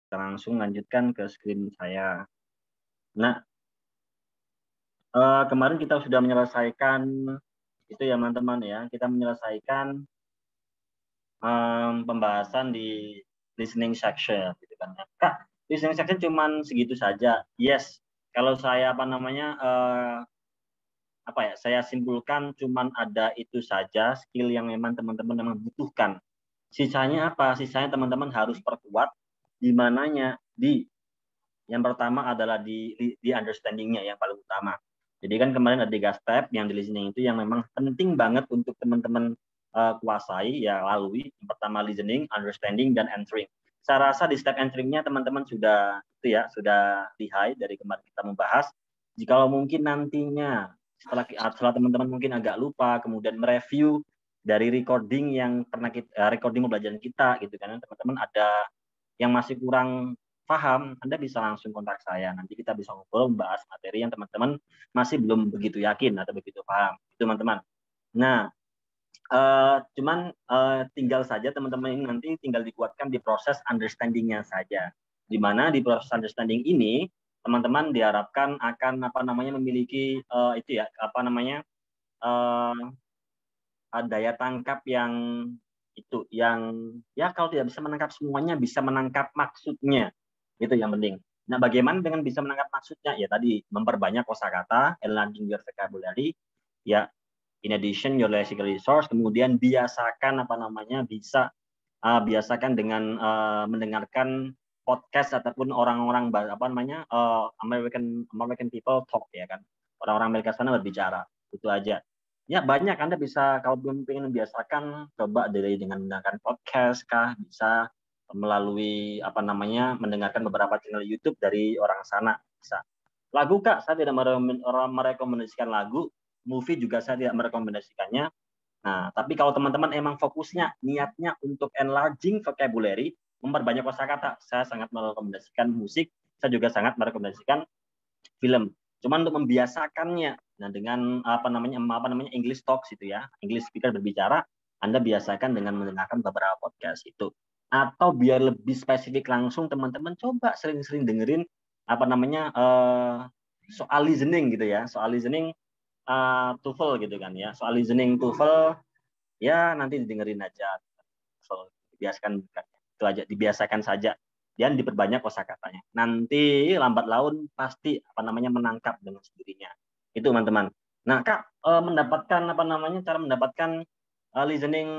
Kita langsung lanjutkan ke screen saya. Nah, kemarin kita sudah menyelesaikan itu ya teman-teman ya. Kita menyelesaikan pembahasan di listening section gitu kan. Kak, listening section cuman segitu saja. Yes, kalau saya saya simpulkan cuman ada itu saja skill yang memang teman-teman memang butuhkan. Sisanya apa? Sisanya teman-teman harus perkuat di mananya yang pertama adalah di understanding-nya yang paling utama. Jadi kan kemarin ada 3 step yang di listening itu yang memang penting banget untuk teman-teman kuasai ya lalui. Yang pertama listening, understanding dan answering. Saya rasa di step answering-nya teman-teman sudah lihai dari kemarin kita membahas. Jika mungkin nantinya setelah teman-teman mungkin agak lupa kemudian mereview dari recording yang pernah kita recording pembelajaran kita gitu kan teman-teman ada yang masih kurang paham, Anda bisa langsung kontak saya. Nanti kita bisa ngobrol membahas materi yang teman-teman masih belum begitu yakin atau begitu paham. Itu teman-teman. Nah, tinggal saja teman-teman ini nanti tinggal dikuatkan di proses understanding-nya saja. Di mana di proses understanding ini teman-teman diharapkan akan memiliki daya tangkap yang ya kalau tidak bisa menangkap semuanya bisa menangkap maksudnya itu yang penting. Nah, bagaimana dengan bisa menangkap maksudnya? Ya tadi memperbanyak kosakata, enlarging your vocabulary, ya in addition your lexical resource, kemudian biasakan biasakan dengan mendengarkan podcast ataupun orang-orang American people talk ya kan. Orang-orang Amerika sana berbicara. Itu aja. Ya banyak Anda bisa kalau belum ingin membiasakan coba dengan mendengarkan podcast kah, bisa melalui mendengarkan beberapa channel YouTube dari orang sana bisa. Lagu Kak, saya tidak merekomendasikan lagu, movie juga saya tidak merekomendasikannya. Nah, tapi kalau teman-teman emang fokusnya niatnya untuk enlarging vocabulary, memperbanyak kosakata, saya sangat merekomendasikan musik, saya juga sangat merekomendasikan film. Cuman untuk membiasakannya, nah dengan English talks itu ya, English speaker berbicara, Anda biasakan dengan mendengarkan beberapa podcast itu. Atau biar lebih spesifik langsung teman-teman coba sering-sering dengerin soal listening gitu ya, soal listening TOEFL gitu kan ya, soal listening TOEFL ya nanti didengerin aja, dibiasakan saja dan diperbanyak kosakatanya. Nanti lambat laun pasti menangkap dengan sendirinya. Itu teman-teman. Nah, Kak, cara mendapatkan listening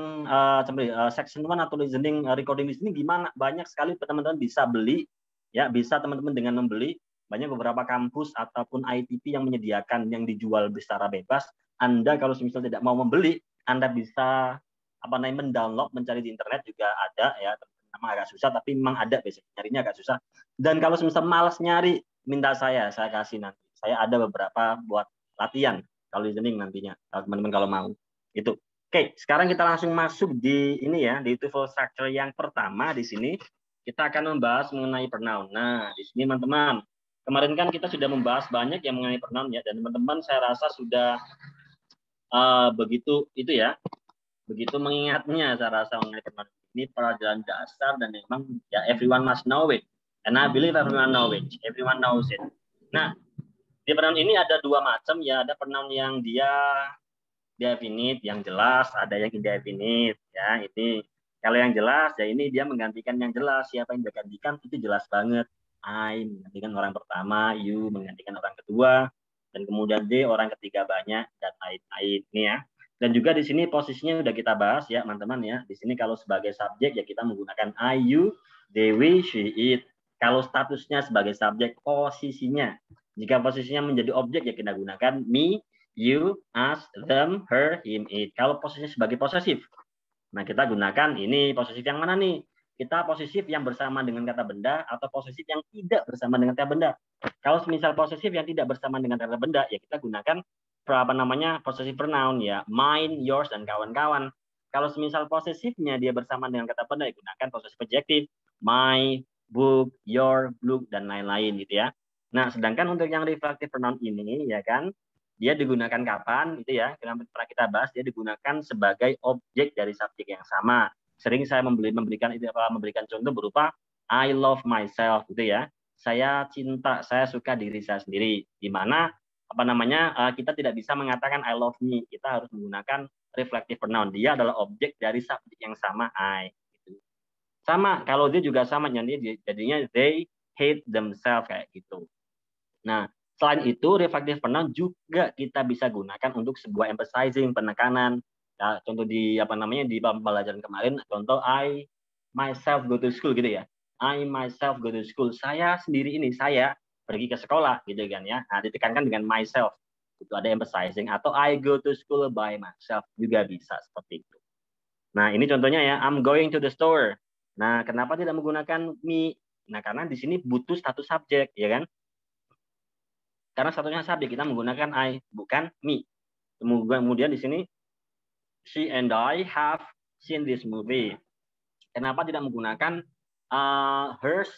section 1 atau listening recording listening gimana? Banyak sekali teman-teman bisa beli ya, bisa teman-teman dengan membeli banyak beberapa kampus ataupun ITP yang menyediakan yang dijual secara bebas. Anda kalau misalnya tidak mau membeli, Anda bisa mendownload, mencari di internet juga ada ya. Memang agak susah tapi memang ada, biasanya nyarinya agak susah. Dan kalau misal malas nyari, minta saya kasih nanti. Saya ada beberapa buat latihan kalau listening nantinya, teman-teman kalau mau. Itu. Oke, sekarang kita langsung masuk di ini ya, di TOEFL structure yang pertama di sini. Kita akan membahas mengenai pronoun. Nah, di sini teman-teman, kemarin kan kita sudah membahas banyak yang mengenai pronoun ya, dan teman-teman saya rasa sudah begitu mengingatnya saya rasa mengenai pronoun. Ini pelajaran dasar dan memang ya everyone must know it. And I believe everyone know it. Everyone knows it. Nah, di pronoun ini ada dua macam ya. Ada pronoun yang dia definite, yang jelas, ada yang indefinite ya. Ini kalau yang jelas ya ini dia menggantikan yang jelas. Siapa yang digantikan itu jelas banget. I menggantikan orang pertama, you menggantikan orang kedua, dan kemudian D orang ketiga banyak dan lain-lain ini ya. Dan juga di sini posisinya sudah kita bahas ya teman-teman ya. Di sini kalau sebagai subjek ya kita menggunakan I, you, they, we, she, it. Kalau statusnya sebagai subjek, posisinya. Jika posisinya menjadi objek ya kita gunakan me, you, us, them, her, him, it. Kalau posisinya sebagai posesif, nah kita gunakan ini posesif yang mana nih? Kita posesif yang bersama dengan kata benda atau posesif yang tidak bersama dengan kata benda. Kalau misal posesif yang tidak bersama dengan kata benda, ya kita gunakan posesif pronoun ya, mine, yours, dan kawan-kawan. Kalau misal posesifnya dia bersama dengan kata benda, ya gunakan posesif adjektif, my, book, your, book, dan lain-lain gitu ya. Nah, sedangkan untuk yang reflective pronoun ini ya kan, dia digunakan kapan gitu ya, pernah kita bahas, dia digunakan sebagai objek dari subjek yang sama. Sering saya memberikan contoh berupa I love myself gitu ya. Saya cinta, saya suka diri saya sendiri. Di mana apa namanya kita tidak bisa mengatakan I love me. Kita harus menggunakan reflective pronoun. Dia adalah objek dari subjek yang sama I. Gitu. Sama kalau dia juga sama, jadinya they hate themselves kayak gitu. Nah, selain itu reflective pronoun juga kita bisa gunakan untuk sebuah emphasizing, penekanan. Ya, contoh di apa namanya di pembelajaran kemarin, contoh I myself go to school gitu ya. I myself go to school. Saya sendiri ini, saya pergi ke sekolah gitu kan ya. Nah, ditekankan dengan myself. Itu ada emphasizing atau I go to school by myself juga bisa seperti itu. Nah, ini contohnya ya, I'm going to the store. Nah, kenapa tidak menggunakan me? Nah, karena di sini butuh status subjek, ya kan? Karena satunya subjek, kita menggunakan I, bukan me. Kemudian di sini, she and I have seen this movie. Kenapa tidak menggunakan hers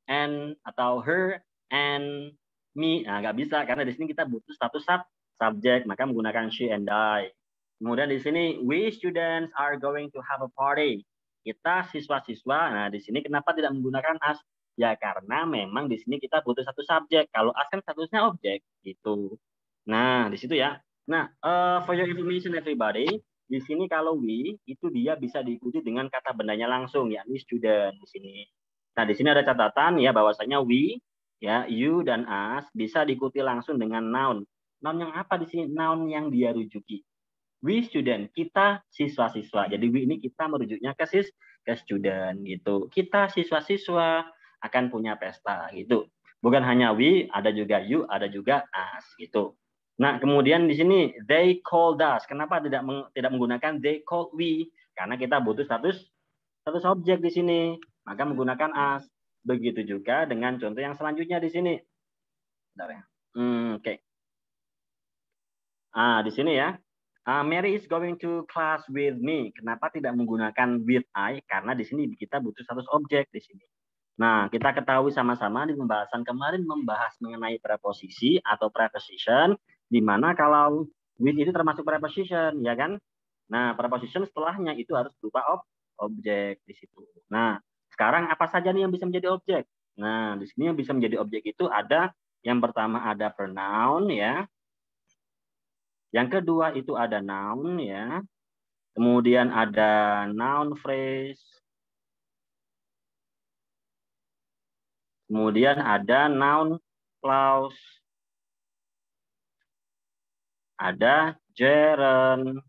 and atau her and me? Nah, nggak bisa, karena di sini kita butuh status subjek, maka menggunakan she and I. Kemudian di sini, we students are going to have a party. Kita siswa-siswa, nah di sini kenapa tidak menggunakan as? Ya karena memang di sini kita butuh satu subjek. Kalau as kan statusnya objek, gitu. Nah, di situ ya. Nah, for your information everybody, di sini kalau we, itu dia bisa diikuti dengan kata bendanya langsung, yakni student di sini. Nah, di sini ada catatan ya, bahwasanya we, ya, you dan us bisa diikuti langsung dengan noun. Noun yang apa di sini? Noun yang dia rujuki. We student, kita siswa-siswa. Jadi we ini kita merujuknya ke student gitu. Kita siswa-siswa akan punya pesta gitu. Bukan hanya we, ada juga you, ada juga us gitu. Nah, kemudian di sini they called us. Kenapa tidak menggunakan they called we? Karena kita butuh status objek di sini. Maka menggunakan us. Begitu juga dengan contoh yang selanjutnya di sini. Bentar ya. Oke. Di sini ya. Mary is going to class with me. Kenapa tidak menggunakan with I? Karena di sini kita butuh status objek di sini. Nah, kita ketahui sama-sama di pembahasan kemarin membahas mengenai preposisi atau preposition, di mana kalau with itu termasuk preposition, ya kan? Nah, preposition setelahnya itu harus berupa objek di situ. Nah, sekarang apa saja nih yang bisa menjadi objek? Nah, di sini yang bisa menjadi objek itu ada yang pertama ada pronoun ya. Yang kedua itu ada noun ya. Kemudian ada noun phrase. Kemudian ada noun clause. Ada gerund.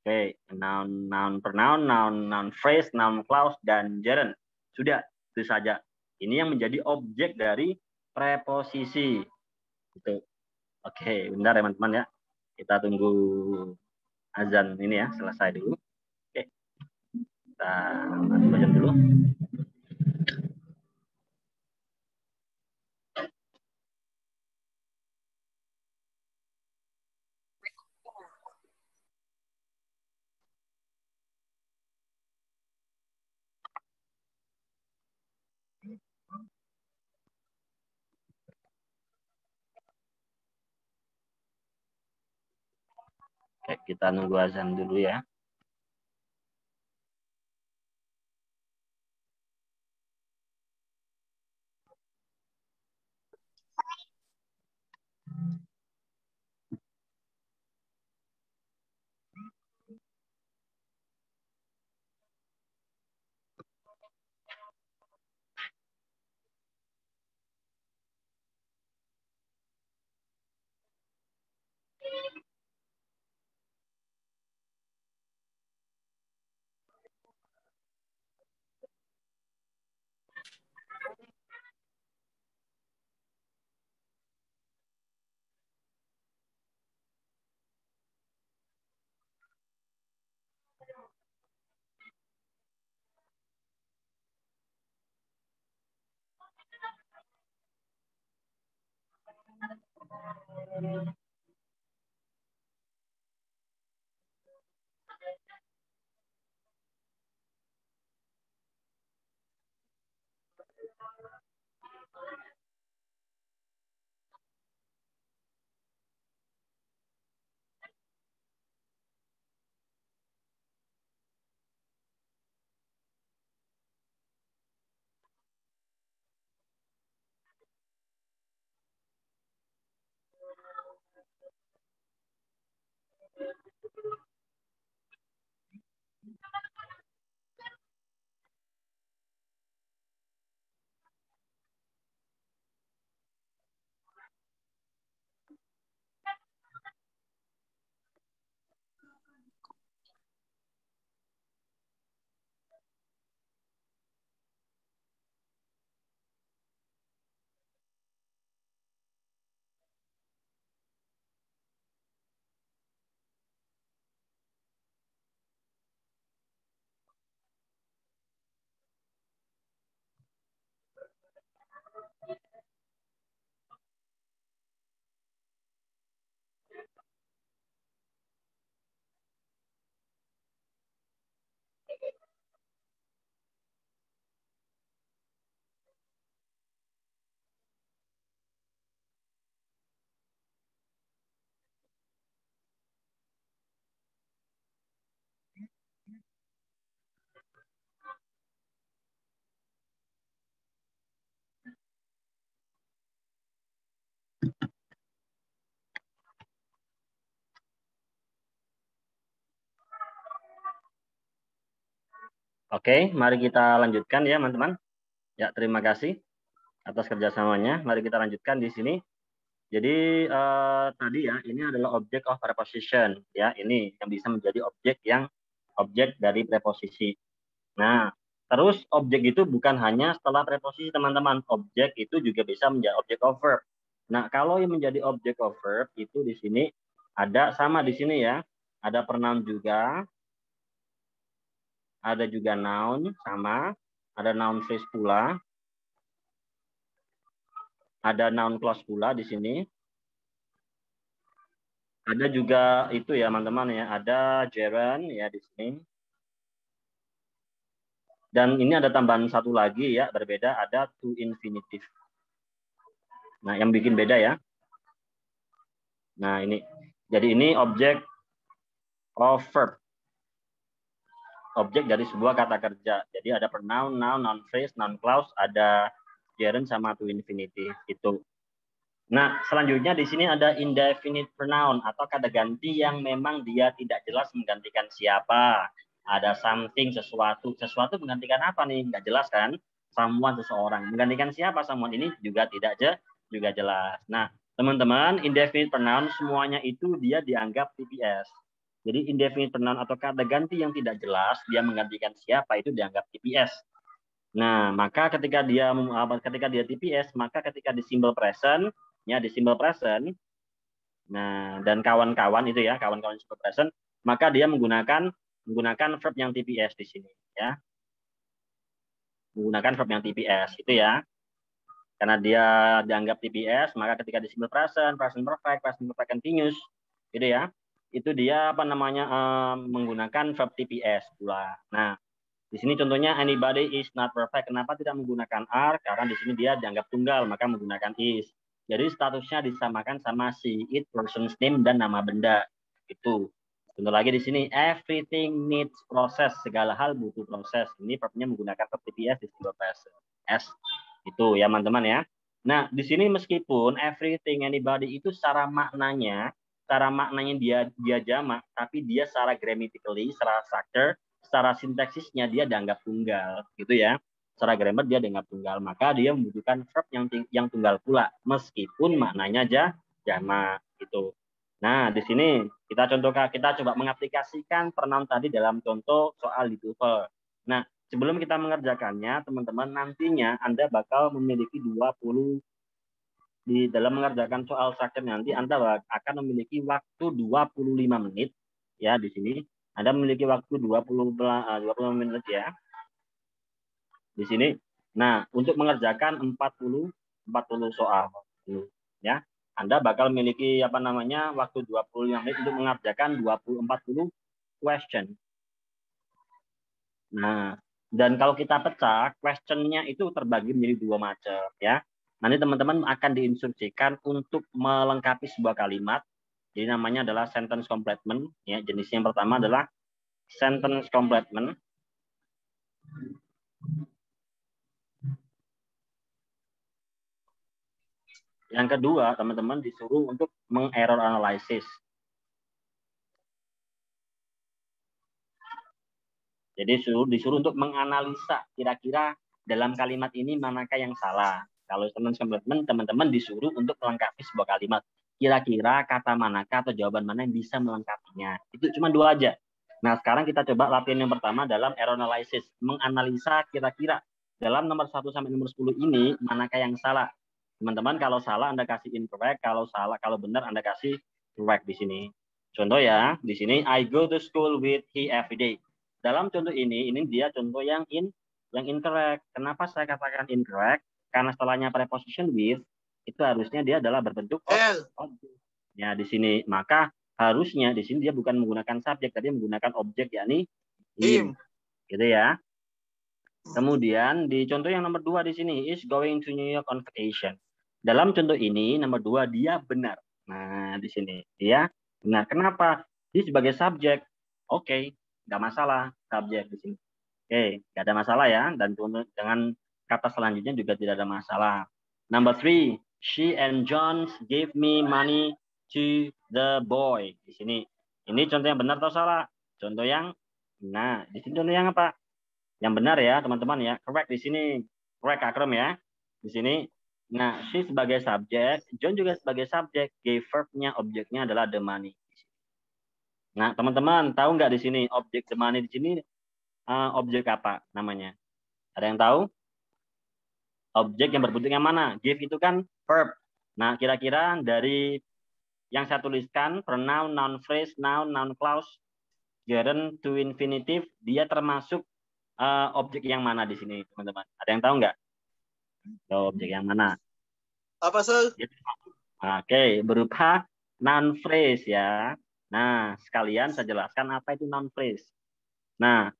Oke, noun pronoun, noun phrase, noun clause dan gerund. Sudah, itu saja. Ini yang menjadi objek dari preposisi. Itu. Oke, bentar ya teman-teman ya. Kita tunggu azan ini ya, selesai dulu. Oke. Kita baca dulu. Oke, kita nunggu azan dulu ya. Oke, mari kita lanjutkan ya, teman-teman. Ya, terima kasih atas kerjasamanya. Mari kita lanjutkan di sini. Jadi tadi ya, ini adalah object of preposition. Ya, ini yang bisa menjadi objek dari preposisi. Nah, terus objek itu bukan hanya setelah preposisi, teman-teman. Objek itu juga bisa menjadi object of verb. Nah, kalau yang menjadi object of verb itu di sini ada sama di sini ya. Ada pronoun juga. Ada juga noun sama, ada noun phrase pula, ada noun clause pula di sini. Ada juga itu ya teman-teman ya, ada gerund ya di sini. Dan ini ada tambahan satu lagi ya, berbeda, ada to infinitive. Nah, yang bikin beda ya. Nah, ini. Jadi ini object of verb. Objek dari sebuah kata kerja. Jadi ada pronoun, noun phrase, noun clause, ada gerund sama to infinitive itu. Nah, selanjutnya di sini ada indefinite pronoun atau kata ganti yang memang dia tidak jelas menggantikan siapa. Ada something, sesuatu. Sesuatu menggantikan apa nih? Nggak jelas kan? Someone, seseorang. Menggantikan siapa someone ini juga tidak juga jelas. Nah, teman-teman, indefinite pronoun semuanya itu dia dianggap TPS. Jadi indefinite pronoun atau kata ganti yang tidak jelas, dia menggantikan siapa itu dianggap TPS. Nah, maka ketika dia TPS, maka ketika di simple present, ya di simple present, nah dan kawan-kawan itu ya, kawan-kawan simple present, maka dia menggunakan verb yang TPS di sini, ya. Menggunakan verb yang TPS itu ya. Karena dia dianggap TPS, maka ketika di simple present, present perfect continuous, gitu ya. Itu dia menggunakan verb TPS pula. Nah, di sini contohnya anybody is not perfect. Kenapa tidak menggunakan are? Karena di sini dia dianggap tunggal, maka menggunakan is. Jadi statusnya disamakan sama she, it, person's name, dan nama benda. Itu. Contoh lagi di sini, everything needs process. Segala hal butuh proses. Ini verbnya menggunakan verb TPS di simple present. S. Itu ya teman-teman ya. Nah, di sini meskipun everything, anybody itu secara maknanya dia jamak, tapi dia secara grammatically, secara structure, secara sintaksisnya dia dianggap tunggal, gitu ya. Secara grammar dia dianggap tunggal, maka dia membutuhkan verb yang tunggal pula, meskipun maknanya jamak, gitu. Nah, di sini kita coba mengaplikasikan pronoun tadi dalam contoh soal di TOEFL. Nah, sebelum kita mengerjakannya, teman-teman, nantinya Anda bakal memiliki 20 di dalam mengerjakan soal structure nanti Anda akan memiliki waktu 25 menit ya di sini. Anda memiliki waktu 20 menit ya. Di sini. Nah, untuk mengerjakan 40 soal ya. Anda bakal memiliki waktu 25 menit untuk mengerjakan 40 question. Nah, dan kalau kita pecah, questionnya itu terbagi menjadi dua macam ya. Nanti teman-teman akan diinstruksikan untuk melengkapi sebuah kalimat. Jadi namanya adalah sentence completement. Ya, jenis yang pertama adalah sentence completement. Yang kedua, teman-teman disuruh untuk mengerror analysis. Jadi disuruh untuk menganalisa kira-kira dalam kalimat ini manakah yang salah. Kalau teman-teman disuruh untuk melengkapi sebuah kalimat. Kira-kira kata manakah atau jawaban mana yang bisa melengkapinya. Itu cuma 2 aja. Nah, sekarang kita coba latihan yang pertama dalam error analysis. Menganalisa kira-kira dalam nomor 1 sampai nomor 10 ini manakah yang salah. Teman-teman, kalau salah Anda kasih incorrect, kalau benar Anda kasih correct di sini. Contoh ya, di sini I go to school with he every day. Dalam contoh ini dia contoh yang incorrect. Kenapa saya katakan incorrect? Karena setelahnya preposition with itu harusnya dia adalah berbentuk objek. Ya, di sini maka harusnya di sini dia bukan menggunakan subjek, tapi menggunakan objek yakni him. Gitu ya. Kemudian di contoh yang nomor 2 di sini is going to New York on vacation. Dalam contoh ini nomor 2 dia benar. Nah, di sini dia benar. Kenapa? Dia sebagai subjek. Oke. Nggak masalah subjek di sini. Oke, nggak ada masalah ya. Dan dengan kata selanjutnya juga tidak ada masalah. Number 3, she and John gave me money to the boy. Di sini, ini contoh yang benar atau salah? Contoh yang, nah, di sini contoh yang apa? Yang benar ya, teman-teman ya. Correct di sini, correct Akram ya. Di sini, nah, she sebagai subjek, John juga sebagai subjek. Gave verb-nya, objeknya adalah the money. Nah, teman-teman tahu nggak di sini objek the money di sini objek apa namanya? Ada yang tahu? Objek yang berbentuk yang mana? Give itu kan verb. Nah, kira-kira dari yang saya tuliskan pronoun, noun phrase, noun clause, gerund to infinitive, dia termasuk objek yang mana di sini, teman-teman? Ada yang tahu nggak? Objek yang mana? Apa, Sir? Oke, berupa noun phrase ya. Nah, sekalian saya jelaskan apa itu noun phrase. Nah,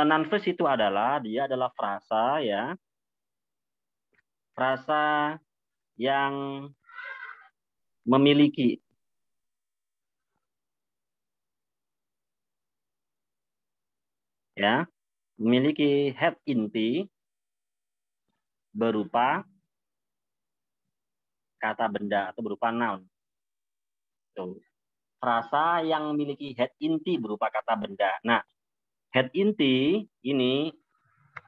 noun phrase itu adalah dia adalah frasa ya. Frasa yang memiliki ya, memiliki head inti berupa kata benda atau berupa noun. Tuh. Frasa yang memiliki head inti berupa kata benda. Nah, head inti ini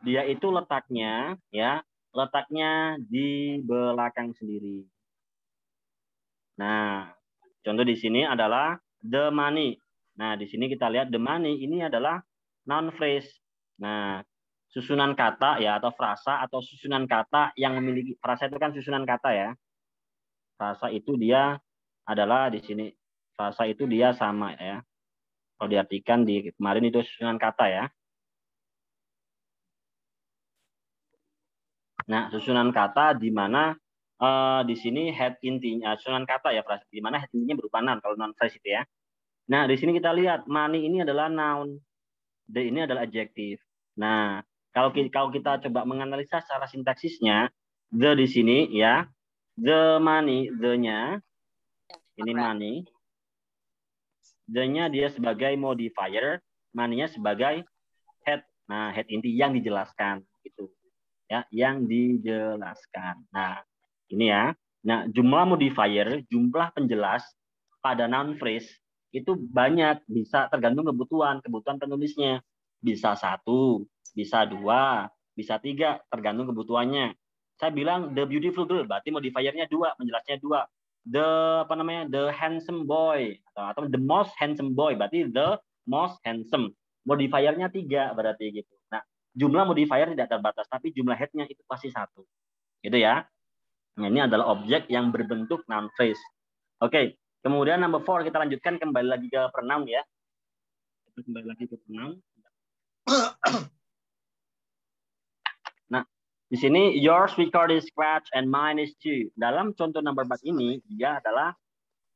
dia itu letaknya ya, letaknya di belakang sendiri. Nah, contoh di sini adalah the money. Nah, di sini kita lihat the money ini adalah noun phrase. Nah, susunan kata ya atau frasa atau susunan kata yang memiliki frasa itu kan susunan kata ya. Frasa itu dia adalah di sini frasa itu dia sama ya. Kalau diartikan di kemarin itu susunan kata ya. Nah, susunan kata di mana di sini head intinya susunan kata ya frasa di mana head intinya berupa noun kalau noun phrase itu ya. Nah, di sini kita lihat money ini adalah noun. The ini adalah adjektif. Nah, kalau kita coba menganalisa secara sintaksisnya, the di sini ya, the money, the-nya ini money. The-nya dia sebagai modifier, money-nya sebagai head. Nah, head inti yang dijelaskan gitu. Ya, yang dijelaskan. Nah, ini ya. Nah, jumlah modifier, jumlah penjelas pada noun phrase itu banyak, bisa tergantung kebutuhan penulisnya. Bisa 1, bisa 2, bisa 3, tergantung kebutuhannya. Saya bilang the beautiful girl, berarti modifiernya 2, menjelasnya 2. The handsome boy atau the most handsome boy, berarti the most handsome. Modifiernya 3 berarti gitu. Nah, jumlah modifier tidak terbatas, tapi jumlah headnya itu pasti 1. Gitu ya. Nah, ini adalah objek yang berbentuk noun phrase. Oke, kemudian number 4 kita lanjutkan kembali lagi ke pronoun ya. Kembali lagi ke pronoun. Nah, di sini yours record is scratch and mine is too. Dalam contoh number 4 ini dia adalah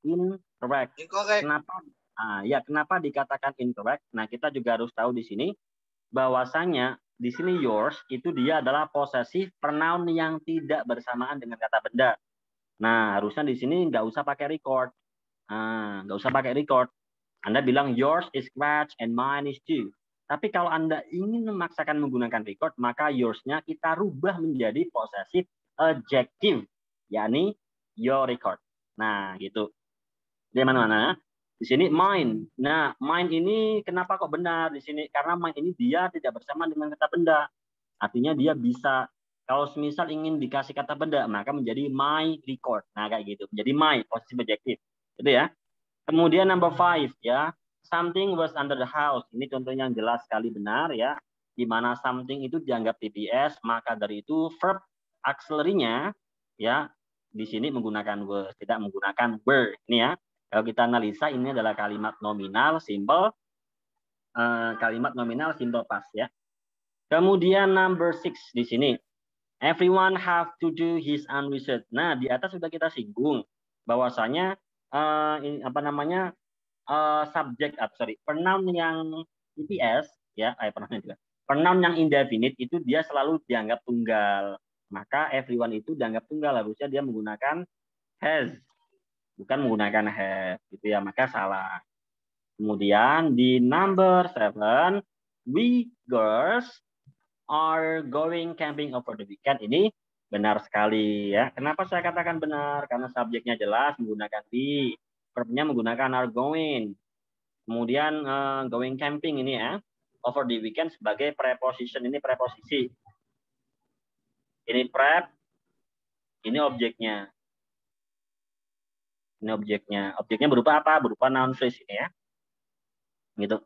incorrect. Kenapa? Kenapa dikatakan incorrect? Nah, kita juga harus tahu di sini bahwasanya di sini yours itu dia adalah posesif pronoun yang tidak bersamaan dengan kata benda. Nah, harusnya di sini nggak usah pakai record. Nggak usah pakai record. Anda bilang yours is scratch and mine is too. Tapi kalau Anda ingin memaksakan menggunakan record, maka yours-nya kita rubah menjadi possessive adjective, yakni your record. Nah, gitu. Di mana-mana. Di sini mine. Nah, mine ini kenapa kok benar di sini? Karena mine ini dia tidak bersama dengan kata benda. Artinya dia bisa, kalau misal ingin dikasih kata benda, maka menjadi my record. Nah, kayak gitu. Menjadi my, posisi objektif. Gitu ya. Kemudian number 5 ya. Something was under the house. Ini contohnya yang jelas sekali benar ya. Di mana something itu dianggap TPS, maka dari itu verb auxiliary-nya ya di sini menggunakan was, tidak menggunakan were. Ini ya. Kalau kita analisa ini adalah kalimat nominal simple, past ya. Kemudian number 6 di sini. Everyone have to do his own research. Nah, di atas sudah kita singgung bahwasanya pronoun yang EPS ya, pronoun yang indefinite itu dia selalu dianggap tunggal. Maka everyone itu dianggap tunggal, harusnya dia menggunakan has, bukan menggunakan have, gitu ya. Maka salah. Kemudian di number 7, we girls are going camping over the weekend. Ini benar sekali ya. Kenapa saya katakan benar? Karena subjeknya jelas menggunakan be, verbnya menggunakan are going. Kemudian going camping ini ya, over the weekend sebagai preposition, ini preposisi. Ini prep, ini objeknya. Ini objeknya. Objeknya berupa apa? Berupa noun phrase ini ya. Gitu.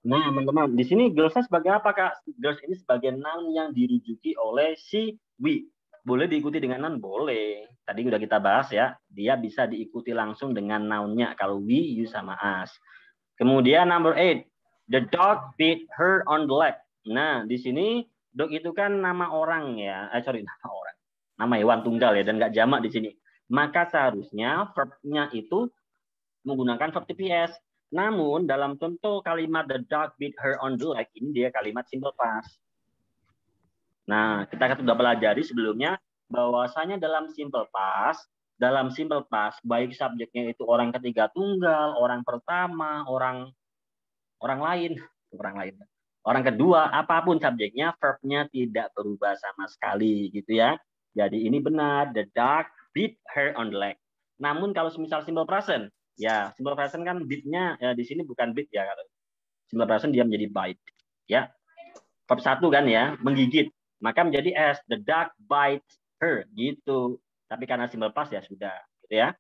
Nah, teman-teman, di sini girls-nya sebagai apa, Kak? Girls ini sebagai noun yang dirujuki oleh si we. Boleh diikuti dengan noun? Boleh. Tadi udah kita bahas ya. Dia bisa diikuti langsung dengan noun-nya kalau we, you, sama us. Kemudian number 8. The dog bit her on the leg. Nah, di sini dog itu kan nama orang ya. Nama orang. Nama hewan tunggal ya, dan nggak jamak di sini. Maka seharusnya verb-nya itu menggunakan verb TPS. Namun dalam contoh kalimat the dog bit her on the leg, ini dia kalimat simple past. Nah, kita sudah pelajari sebelumnya bahwasanya dalam simple past baik subjeknya itu orang ketiga tunggal, orang pertama, orang lain, orang kedua, apapun subjeknya, verbnya tidak berubah sama sekali gitu ya. Jadi ini benar, the dog bit her on the leg. Namun kalau misal simple present, ya simple present kan bit-nya ya, di sini bukan bit ya. Simple present dia menjadi bite ya. Verb 1 kan ya, menggigit. Maka menjadi as, the dog bites her gitu. Tapi karena simple past ya sudah gitu ya.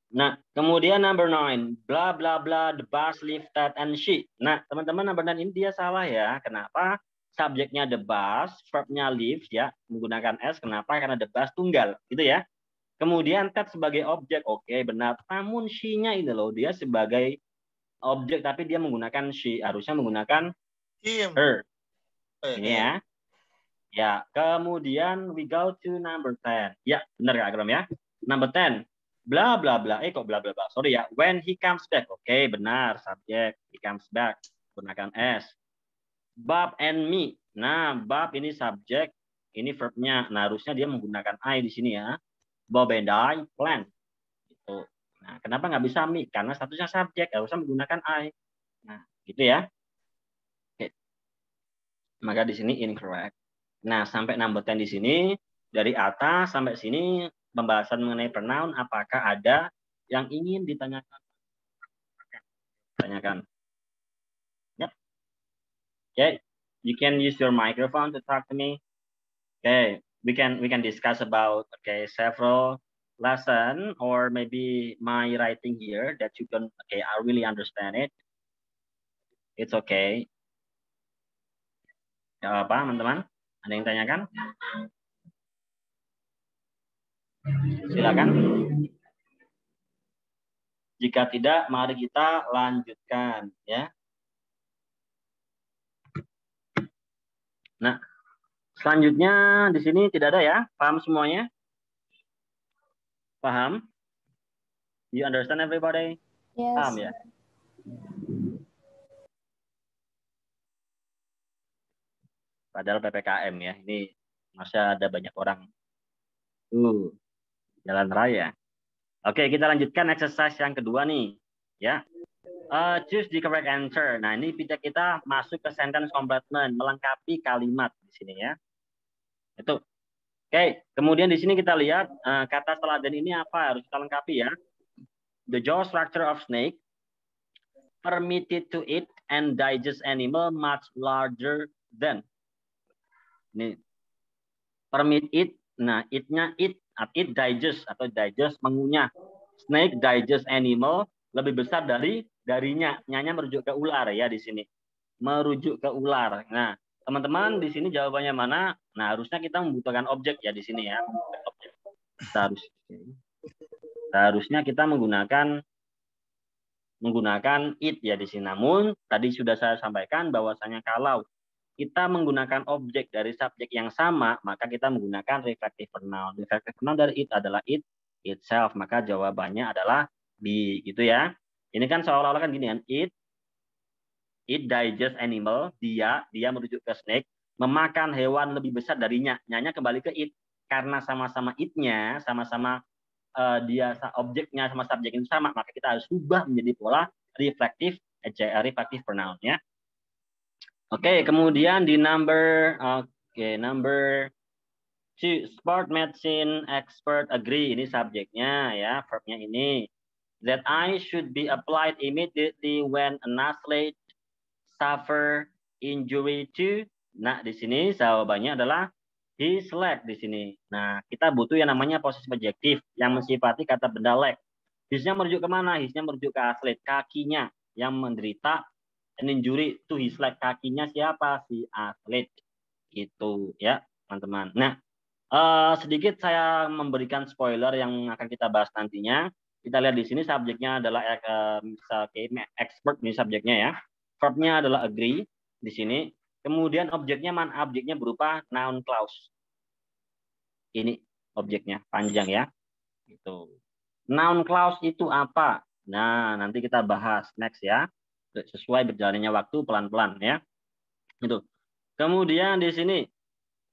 Nah, kemudian number 9, bla bla bla, the bus lifted and she. Nah, teman-teman, number 9 ini dia salah ya. Kenapa? Subjeknya the bus, verbnya lift ya, menggunakan s. Kenapa? Karena the bus tunggal, gitu ya. Kemudian that sebagai objek, oke benar. Namun she-nya ini loh, dia sebagai objek tapi dia menggunakan she, harusnya menggunakan her. Ini ya. Ya, kemudian we go to number 10. Ya, benar Kak Akram ya. Number 10. Bla bla bla. Kok bla bla bla. Sorry ya. When he comes back. Oke, benar. Subjek. He comes back. Gunakan S. Bob and me. Nah, Bob ini subjek. Ini verbnya. Nah, harusnya dia menggunakan I di sini ya. Bob and I plan. Gitu. Nah, kenapa nggak bisa me? Karena statusnya subjek. Harusnya menggunakan I. Nah, gitu ya. Oke. Maka di sini incorrect. Nah, sampai number 10 di sini. Dari atas sampai sini pembahasan mengenai pronoun, apakah ada yang ingin ditanyakan? Tanyakan. Yep. Okay, you can use your microphone to talk to me. Okay, we can discuss about several lesson or maybe my writing here that you can I really understand it. It's okay. Ya apa, teman-teman? Ada yang tanyakan? Silakan. Jika tidak, mari kita lanjutkan ya. Nah, selanjutnya di sini tidak ada ya. Paham semuanya? Paham? You understand everybody? Yes. Paham ya? Padahal PPKM ya. Ini masa ada banyak orang jalan raya. Oke, kita lanjutkan exercise yang kedua nih. Ya. Choose the correct answer. Nah, ini kita masuk ke sentence completion, melengkapi kalimat di sini ya. Itu. Oke, kemudian di sini kita lihat kata teladan ini apa, harus kita lengkapi ya. the jaw structure of snake permitted to eat and digest animal much larger than. Ini permit eat. Nah, eat-nya eat digest atau digest mengunyah. Snake digest animal lebih besar darinya. Nyanya merujuk ke ular ya di sini. Merujuk ke ular. Nah, teman-teman di sini jawabannya mana? Nah, harusnya kita membutuhkan objek ya di sini ya. Seharusnya kita menggunakan it ya di sini. Namun tadi sudah saya sampaikan bahwasanya kalau kita menggunakan objek dari subjek yang sama, maka kita menggunakan reflective pronoun. Reflective pronoun dari it adalah it itself, maka jawabannya adalah B gitu ya. Ini kan seolah-olah kan gini kan, it digest animal, dia merujuk ke snake, memakan hewan lebih besar darinya. Nyanya kembali ke it karena sama-sama it-nya, sama-sama dia objeknya sama subjeknya sama, maka kita harus ubah menjadi pola reflective pronoun ya. Oke, kemudian di number 2, sport medicine expert agree, ini subjeknya ya, verbnya ini. That I should be applied immediately when an athlete suffer injury to. Nah, di sini jawabannya adalah his leg di sini. Nah, kita butuh yang namanya posisi subjektif yang mensifati kata benda leg. Hisnya merujuk kemana? Hisnya merujuk ke atlet, kakinya yang menderita an injury to his leg. Kakinya siapa? Si atlet. Gitu ya, teman-teman. Nah, sedikit saya memberikan spoiler yang akan kita bahas nantinya. Kita lihat di sini subjeknya adalah expert ini subjeknya ya. Verbnya adalah agree di sini. Kemudian objeknya mana? Objeknya berupa noun clause. Ini objeknya panjang ya. Gitu. Noun clause itu apa? Nah, nanti kita bahas next ya. Sesuai berjalannya waktu pelan-pelan ya. Itu. Kemudian di sini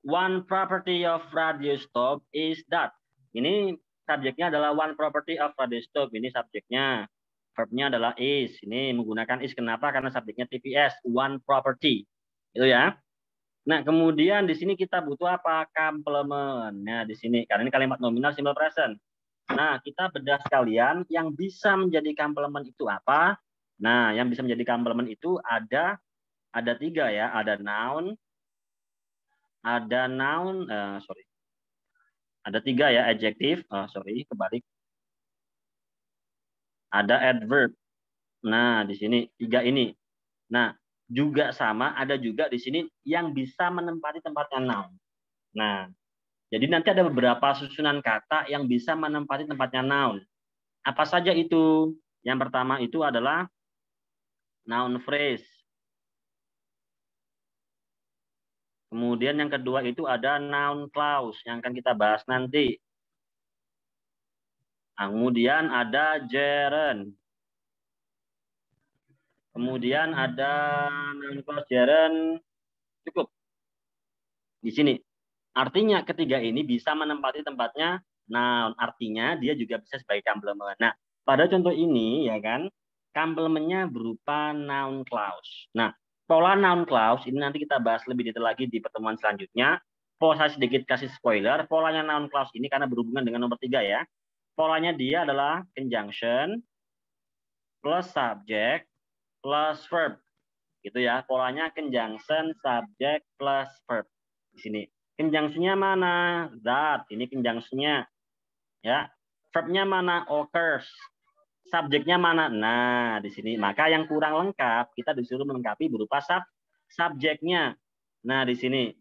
one property of radioscope is that. Ini subjeknya adalah one property of radioscope. Ini subjeknya. Verbnya adalah is. Ini menggunakan is kenapa? Karena subjeknya TPS, one property. Itu ya. Nah, kemudian di sini kita butuh apa? Complement. Nah, di sini karena ini kalimat nominal simple present. Nah, kita bedah sekalian yang bisa menjadi complement itu apa? Nah, yang bisa menjadi complement itu ada 3 ya. Ada noun, ada 3 ya, adjektif. Kebalik. Ada adverb. Nah, di sini 3 ini. Nah, juga sama, ada juga di sini yang bisa menempati tempatnya noun. Nah, jadi nanti ada beberapa susunan kata yang bisa menempati tempatnya noun. Apa saja itu? Yang pertama itu adalah noun phrase. Kemudian yang kedua itu ada noun clause yang akan kita bahas nanti. Kemudian ada gerund. Kemudian ada noun clause gerund. Cukup. Di sini. Artinya ketiga ini bisa menempati tempatnya noun. Artinya dia juga bisa sebagai complement. Nah, pada contoh ini ya kan, complementnya berupa noun clause. Nah, pola noun clause ini nanti kita bahas lebih detail lagi di pertemuan selanjutnya. Saya sedikit kasih spoiler, polanya noun clause ini karena berhubungan dengan nomor 3 ya. Polanya dia adalah conjunction plus subject plus verb. Gitu ya, polanya conjunction, subject plus verb. Di sini. Conjunction-nya mana? That. Ini conjunction-nya. Ya. Verb-nya mana? Occurs. Subjeknya mana? Nah, di sini. Maka yang kurang lengkap, kita disuruh melengkapi berupa subjeknya. Nah, di sini.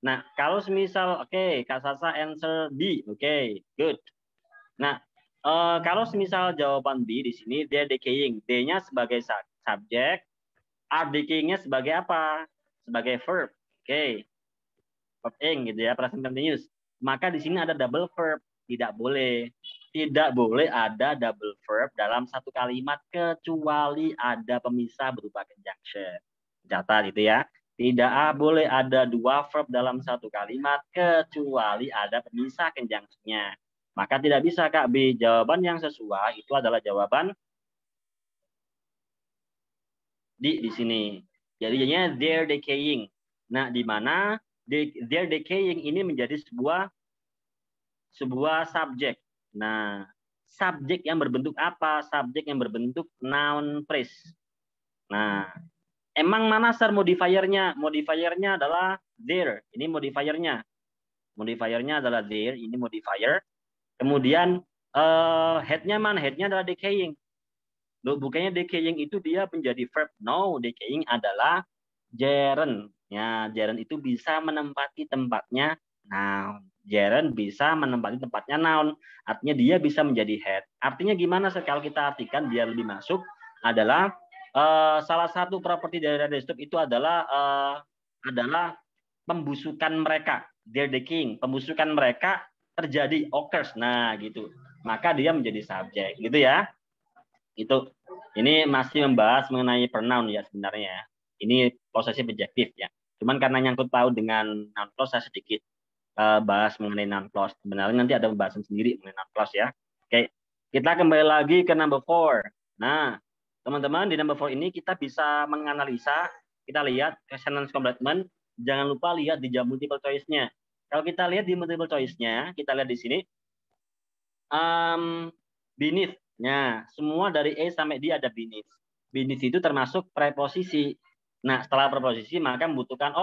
Nah, kalau semisal, oke, Kak Sasa answer B. Oke, good. Nah, kalau semisal jawaban B di sini, they're decaying. D-nya sebagai subjek, are decaying-nya sebagai apa? Sebagai verb. Oke. Verb ing gitu ya, present continuous. Maka di sini ada double verb. Tidak boleh ada double verb dalam satu kalimat kecuali ada pemisah berupa conjunction. Catat gitu ya. Tidak boleh ada 2 verb dalam satu kalimat kecuali ada pemisah conjunction-nya. Maka tidak bisa Kak B. Jawaban yang sesuai itu adalah jawaban di sini. Jadi jadinya they're decaying. Nah, di mana they're decaying ini menjadi sebuah subjek. Nah, subjek yang berbentuk apa? Subjek yang berbentuk noun phrase. Nah, emang mana sir modifiernya? Modifiernya adalah there. Ini modifiernya. Modifiernya adalah there. Ini modifier. Kemudian head-nya mana? Head-nya adalah decaying. Loh, bukannya decaying itu dia menjadi verb. No, decaying adalah gerund. Ya, gerund itu bisa menempati tempatnya noun. Gerund bisa menempati tempatnya noun. Artinya dia bisa menjadi head. Artinya gimana kalau kita artikan biar lebih masuk adalah salah satu properti dari desktop itu adalah pembusukan mereka. Their decaying. Pembusukan mereka terjadi occurs. Nah, gitu. Maka dia menjadi subjek, gitu ya. Itu ini masih membahas mengenai pronoun ya sebenarnya. Ini posesif adjektif ya. Cuman karena nyangkut paut dengan noun clause saya sedikit bahas mengenai noun clause. Sebenarnya nanti ada pembahasan sendiri mengenai noun clause ya. Oke, kita kembali lagi ke number 4. Nah, teman-teman di number 4 ini kita bisa menganalisa, kita lihat sentence complement, jangan lupa lihat di multiple choice-nya. Kalau kita lihat di multiple choice-nya, kita lihat di sini beneath. Nah, semua dari A sampai D ada beneath. Beneath itu termasuk preposisi. Nah, setelah preposisi maka membutuhkan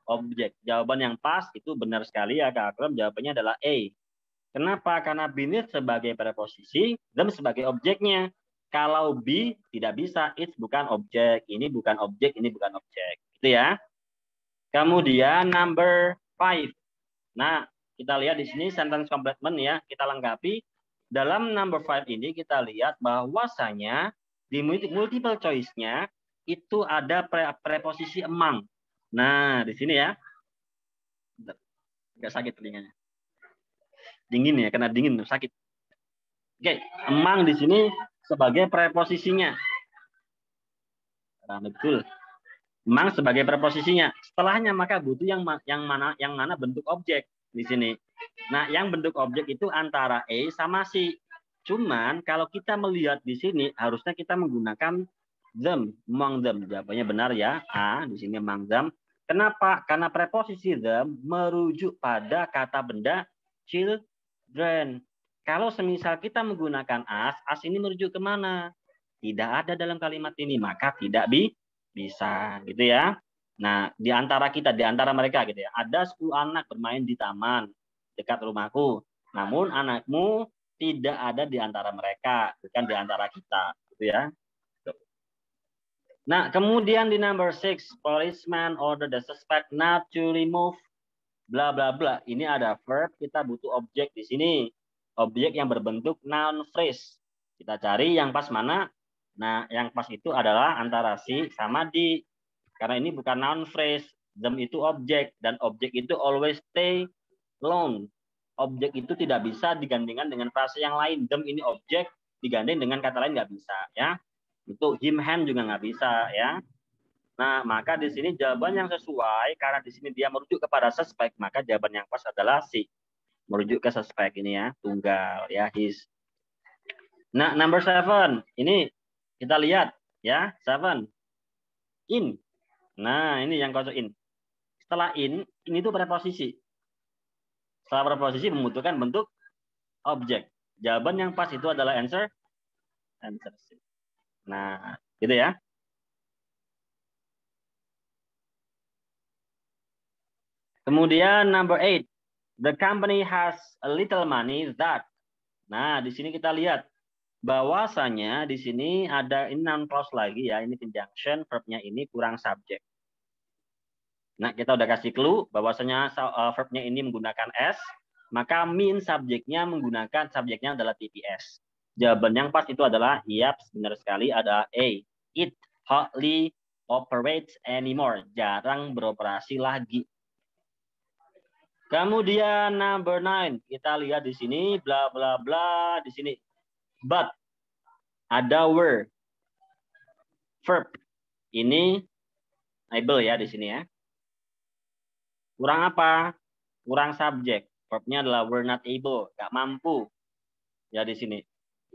objek. Jawaban yang pas itu benar sekali ya Kak Akram, jawabannya adalah A. Kenapa? Karena beneath sebagai preposisi, them sebagai objeknya. Kalau B tidak bisa, it bukan objek, ini bukan objek, ini bukan objek. Gitu ya. Kemudian number 5. Nah, kita lihat di sini sentence complement ya, kita lengkapi. Dalam number 5 ini kita lihat bahwasanya di multiple choice-nya itu ada preposisi among. Nah, di sini ya. Agak sakit telinganya. Dingin ya, kena dingin sakit. Oke, among di sini sebagai preposisinya. Nah, betul. Among sebagai preposisinya. Setelahnya maka butuh yang mana bentuk objek di sini. Nah, yang bentuk objek itu antara A sama C. Cuman kalau kita melihat di sini harusnya kita menggunakan them, among them. Jawabannya benar ya. A di sini among them. Kenapa? Karena preposisi them merujuk pada kata benda children. Kalau semisal kita menggunakan as ini merujuk kemana? Tidak ada dalam kalimat ini, maka tidak bisa, gitu ya. Nah, di antara kita, di antara mereka gitu ya, ada 10 anak bermain di taman dekat rumahku. Namun anakmu tidak ada di antara mereka, bukan di antara kita, gitu ya. Nah, kemudian di number 6, policeman order the suspect not to remove bla bla bla. Ini ada verb, kita butuh objek di sini. Objek yang berbentuk noun phrase. Kita cari yang pas mana? Nah, yang pas itu adalah antara si sama di. Karena ini bukan noun phrase. Them itu objek dan objek itu always stay alone. Objek itu tidak bisa digandingkan dengan frase yang lain. Them ini objek digandeng dengan kata lain nggak bisa ya. Itu him him juga nggak bisa ya. Nah, maka di sini jawaban yang sesuai karena di sini dia merujuk kepada suspek, maka jawaban yang pas adalah si. Merujuk ke suspek ini ya, tunggal ya, his. Nah, number 7. Ini kita lihat ya, 7. In. Nah, ini yang kosong in. Setelah in itu preposisi. Setelah preposisi membutuhkan bentuk objek. Jawaban yang pas itu adalah answer C. Nah, gitu ya. Kemudian number 8. The company has a little money that. Nah, di sini kita lihat bahwasanya di sini ada ini noun clause lagi ya, ini conjunction, verbnya ini kurang subjek. Nah, kita udah kasih clue bahwasanya verbnya ini menggunakan s, maka mean subjeknya adalah TPS. Jawaban yang pas itu adalah yap, benar sekali ada A. It hardly operates anymore. Jarang beroperasi lagi. Kemudian number 9, kita lihat di sini bla bla bla di sini. But ada were, verb. Ini able ya di sini ya. Kurang apa? Kurang subjek. Verbnya adalah were not able, nggak mampu. Ya di sini.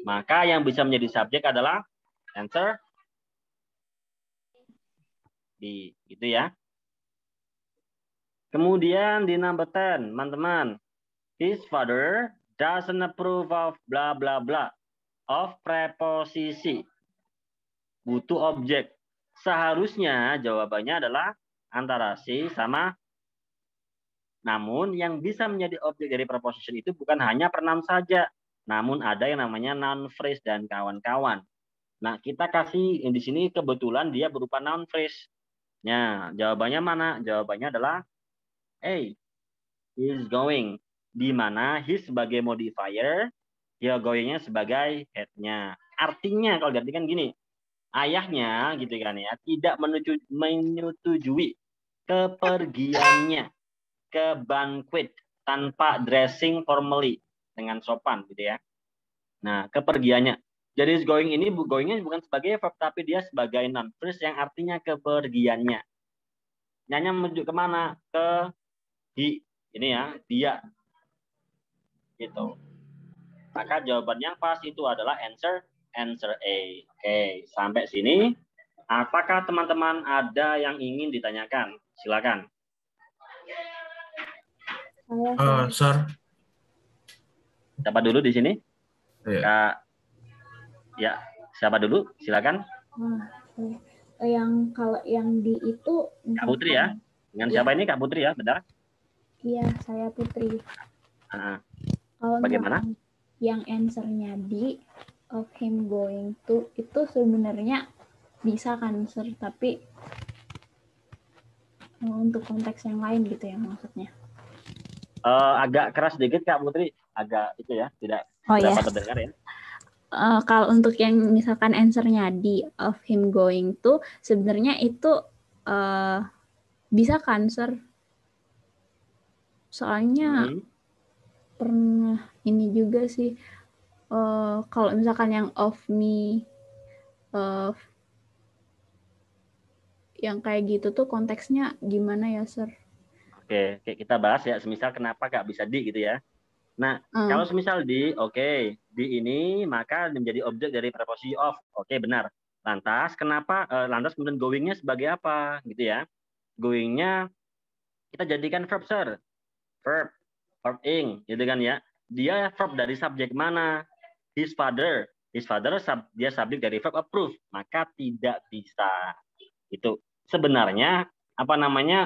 Maka yang bisa menjadi subjek adalah answer D, gitu ya. Kemudian di number 10, teman-teman. His father doesn't approve of bla bla bla. of preposisi. Butuh objek. Seharusnya jawabannya adalah antara C sama. Namun yang bisa menjadi objek dari preposition itu bukan hanya pronoun saja, namun ada yang namanya noun phrase dan kawan-kawan. Nah, kita kasih di sini kebetulan dia berupa noun phrase. Nah, jawabannya mana? Jawabannya adalah A. He is going. Di mana he sebagai modifier, dia going-nya sebagai head-nya. Artinya kalau diartikan gini, ayahnya gitu kan ya, tidak menyetujui kepergiannya ke banquet tanpa dressing formally dengan sopan gitu ya. Nah, kepergiannya. Jadi going ini going-nya bukan sebagai verb tapi dia sebagai noun phrase yang artinya kepergiannya. Nyanya menuju kemana? Ke di ini ya, dia. Gitu. Maka jawabannya pas itu adalah answer A. Oke, sampai sini. Apakah teman-teman ada yang ingin ditanyakan? Silakan. Sir. Siapa dulu di sini? Yeah. Kak. Ya, siapa dulu? Silakan. Kalau yang di itu Kak Putri ya. Dengan siapa ini Kak Putri ya, benar? Iya, saya Putri. Kalau bagaimana? Yang answer-nya di of him going to itu sebenarnya bisa kan, Sir, tapi untuk konteks yang lain gitu ya maksudnya. Agak keras sedikit Kak Putri, agak itu ya, tidak dapat terdengar ya. Kalau untuk yang misalkan answer-nya di of him going to, sebenarnya itu bisa kan, Sir? Soalnya pernah ini juga sih, kalau misalkan yang of me, yang kayak gitu tuh konteksnya gimana ya, Sir? Oke, kita bahas ya, semisal kenapa Kak bisa di gitu ya. Nah, kalau semisal di, di ini maka menjadi objek dari preposisi of. Oke, benar. Lantas kenapa lantas kemudian going-nya sebagai apa gitu ya? Going-nya kita jadikan verb, Sir. Verb ing gitu kan ya. Dia verb dari subjek mana? His father. His father dia subjek dari verb approve, maka tidak bisa. Itu sebenarnya apa namanya?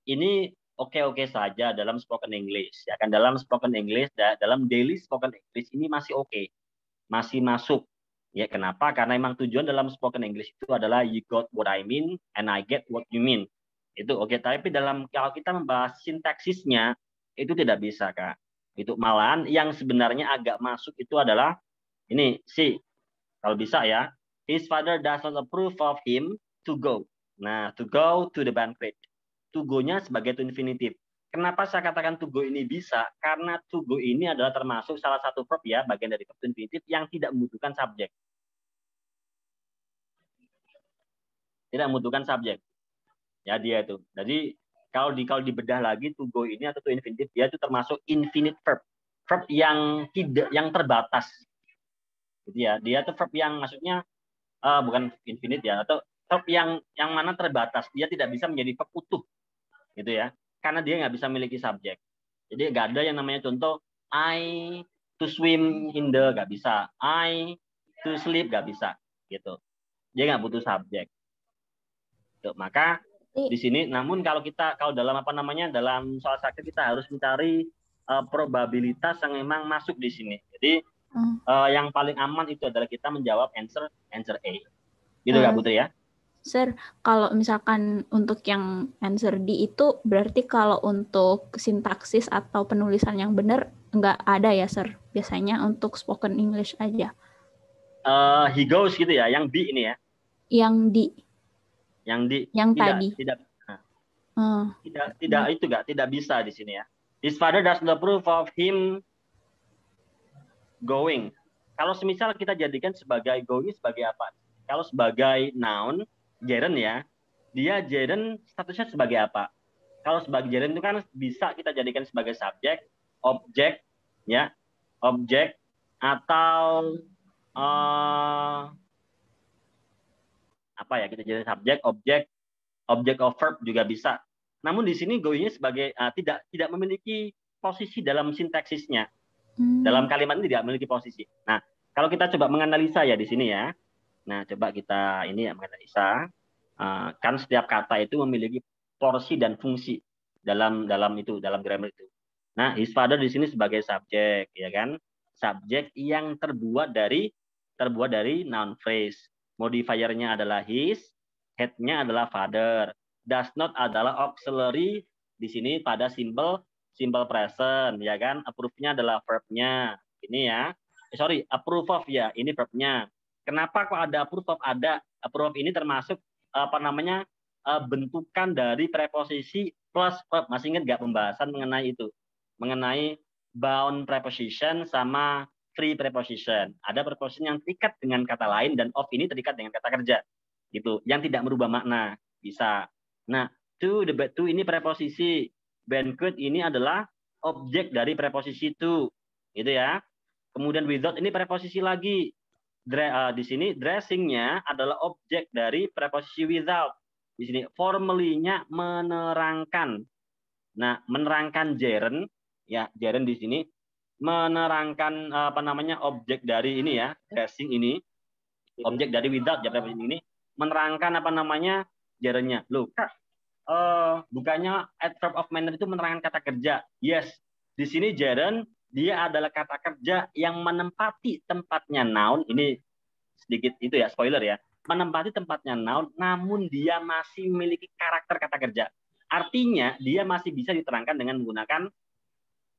Ini oke saja dalam spoken English ya kan, dalam spoken English dalam daily spoken English ini masih oke, masih masuk ya. Kenapa? Karena memang tujuan dalam spoken English itu adalah you got what I mean and I get what you mean, itu oke. Tapi dalam kalau kita membahas sintaksisnya itu tidak bisa Kak. Itu malahan yang sebenarnya agak masuk itu adalah ini si, kalau bisa ya, his father does not approve of him to go. Nah, to go to the banquet. To go-nya sebagai to infinitive. Kenapa saya katakan to go ini bisa? Karena to go ini adalah termasuk salah satu verb ya, bagian dari verb to infinitive yang tidak membutuhkan subjek. Tidak membutuhkan subjek. Ya dia itu. Jadi kalau dibedah lagi to go ini atau to infinitive, dia itu termasuk infinite verb. Verb yang terbatas. Gitu ya. Dia itu verb yang maksudnya bukan infinite ya, atau verb yang mana terbatas. Dia tidak bisa menjadi verb utuh. Gitu ya, karena dia nggak bisa memiliki subjek. Jadi nggak ada yang namanya contoh I to swim in the, nggak bisa. I to sleep, nggak bisa gitu. Dia nggak butuh subjek. Tuh, maka di sini namun kalau dalam dalam soal sakit kita harus mencari probabilitas yang memang masuk di sini. Jadi yang paling aman itu adalah kita menjawab answer A gitu Kak Putri ya. Sir, kalau misalkan untuk yang answer D itu berarti kalau untuk sintaksis atau penulisan yang benar nggak ada ya, Sir? Biasanya untuk spoken English aja. He goes gitu ya, yang D ini ya? Yang D. Yang D. Yang tadi. Tidak bisa di sini ya. His father does not approve of him going. Kalau semisal kita jadikan sebagai going sebagai apa? Kalau sebagai noun, gerund ya, dia gerund statusnya sebagai apa? Kalau sebagai gerund itu kan bisa kita jadikan sebagai subjek, objek, ya, objek atau apa ya, kita jadikan subjek, objek of verb juga bisa. Namun di sini going-nya sebagai tidak memiliki posisi dalam sintaksisnya. Dalam kalimat ini tidak memiliki posisi. Nah, kalau kita coba menganalisa ya di sini ya. Nah, coba kita ini ya menganalisa. Kan setiap kata itu memiliki porsi dan fungsi dalam grammar itu. Nah, his father di sini sebagai subjek, ya kan? Subjek yang terbuat dari noun phrase. Modifiernya adalah his, head-nya adalah father. Does not adalah auxiliary di sini pada simple present, ya kan? Approve-nya adalah verb-nya. Ini ya. Approve of ya, ini verb-nya. Kenapa kok ada approve of? Approve of ini termasuk bentukan dari preposisi plus verb. Masih ingat nggak pembahasan mengenai itu? Mengenai bound preposition sama free preposition. Ada preposition yang terikat dengan kata lain dan of ini terikat dengan kata kerja. Gitu. Yang tidak merubah makna. Bisa. Nah, to ini preposisi. Banquet ini adalah objek dari preposisi to. Gitu ya. Kemudian without ini preposisi lagi. Di sini dressing-nya adalah objek dari preposisi without. Di sini formally-nya menerangkan. Nah, menerangkan gerund ya, gerund di sini menerangkan objek dari ini ya, dressing ini. Objek dari without ya preposisi ini menerangkan gerundnya. Loh, Kak, bukannya adverb of manner itu menerangkan kata kerja? Yes. Di sini gerund dia adalah kata kerja yang menempati tempatnya noun. Ini sedikit itu ya, spoiler ya. Menempati tempatnya noun, namun dia masih memiliki karakter kata kerja. Artinya, dia masih bisa diterangkan dengan menggunakan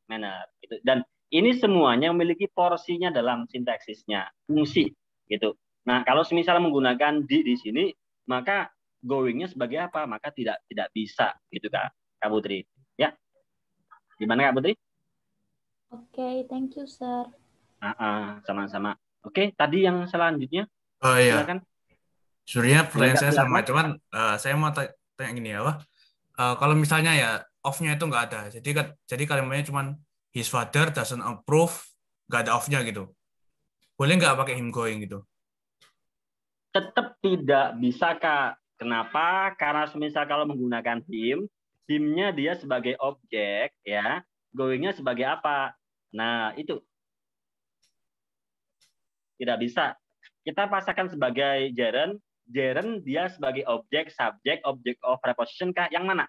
manner. Gitu. Dan ini semuanya memiliki porsinya dalam sintaksisnya, fungsi. Gitu. Nah, kalau semisal menggunakan di sini, maka going-nya sebagai apa? Maka tidak bisa. Gitu, Kak Putri. Ya. Gimana, Kak Putri? Oke, thank you, sir. Sama-sama. Oke, tadi yang selanjutnya. Oh iya. Silakan. Sebenarnya pertanyaan saya sama, cuman saya mau tanya gini ya, kalau misalnya ya off-nya itu nggak ada, jadi kalimatnya cuman his father doesn't approve, nggak ada off-nya gitu. Boleh nggak pakai him going gitu? Tetap tidak bisa, Kak. Kenapa? Karena semisal kalau menggunakan him-nya dia sebagai objek, ya, going-nya sebagai apa? Nah, itu tidak bisa. Kita pasangkan sebagai gerund dia sebagai objek, subjek, object of preposition kah? Yang mana?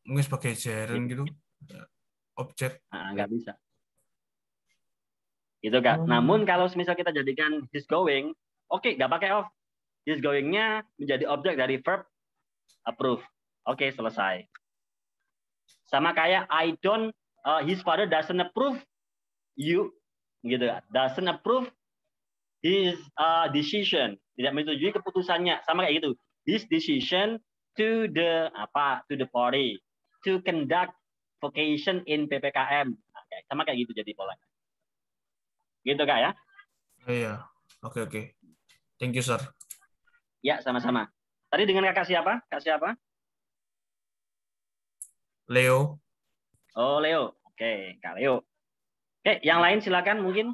Mungkin sebagai gerund gitu, objek. Nggak bisa. Gitu, Kak. Namun kalau misal kita jadikan his going, oke, nggak pakai of. His going-nya menjadi objek dari verb approve. Oke, selesai. Sama kayak his father doesn't approve you, gitu, doesn't approve his decision, tidak menyetujui keputusannya, sama kayak gitu. His decision to the party to conduct vocation in PPKM, sama kayak gitu jadi polanya. Gitu, Kak ya? Iya, oke. Thank you, sir. Ya, sama-sama. Tadi dengan kakak siapa? Kak siapa? Leo. Oh, Leo. Oke, Kak Leo. Oke, yang lain silakan mungkin.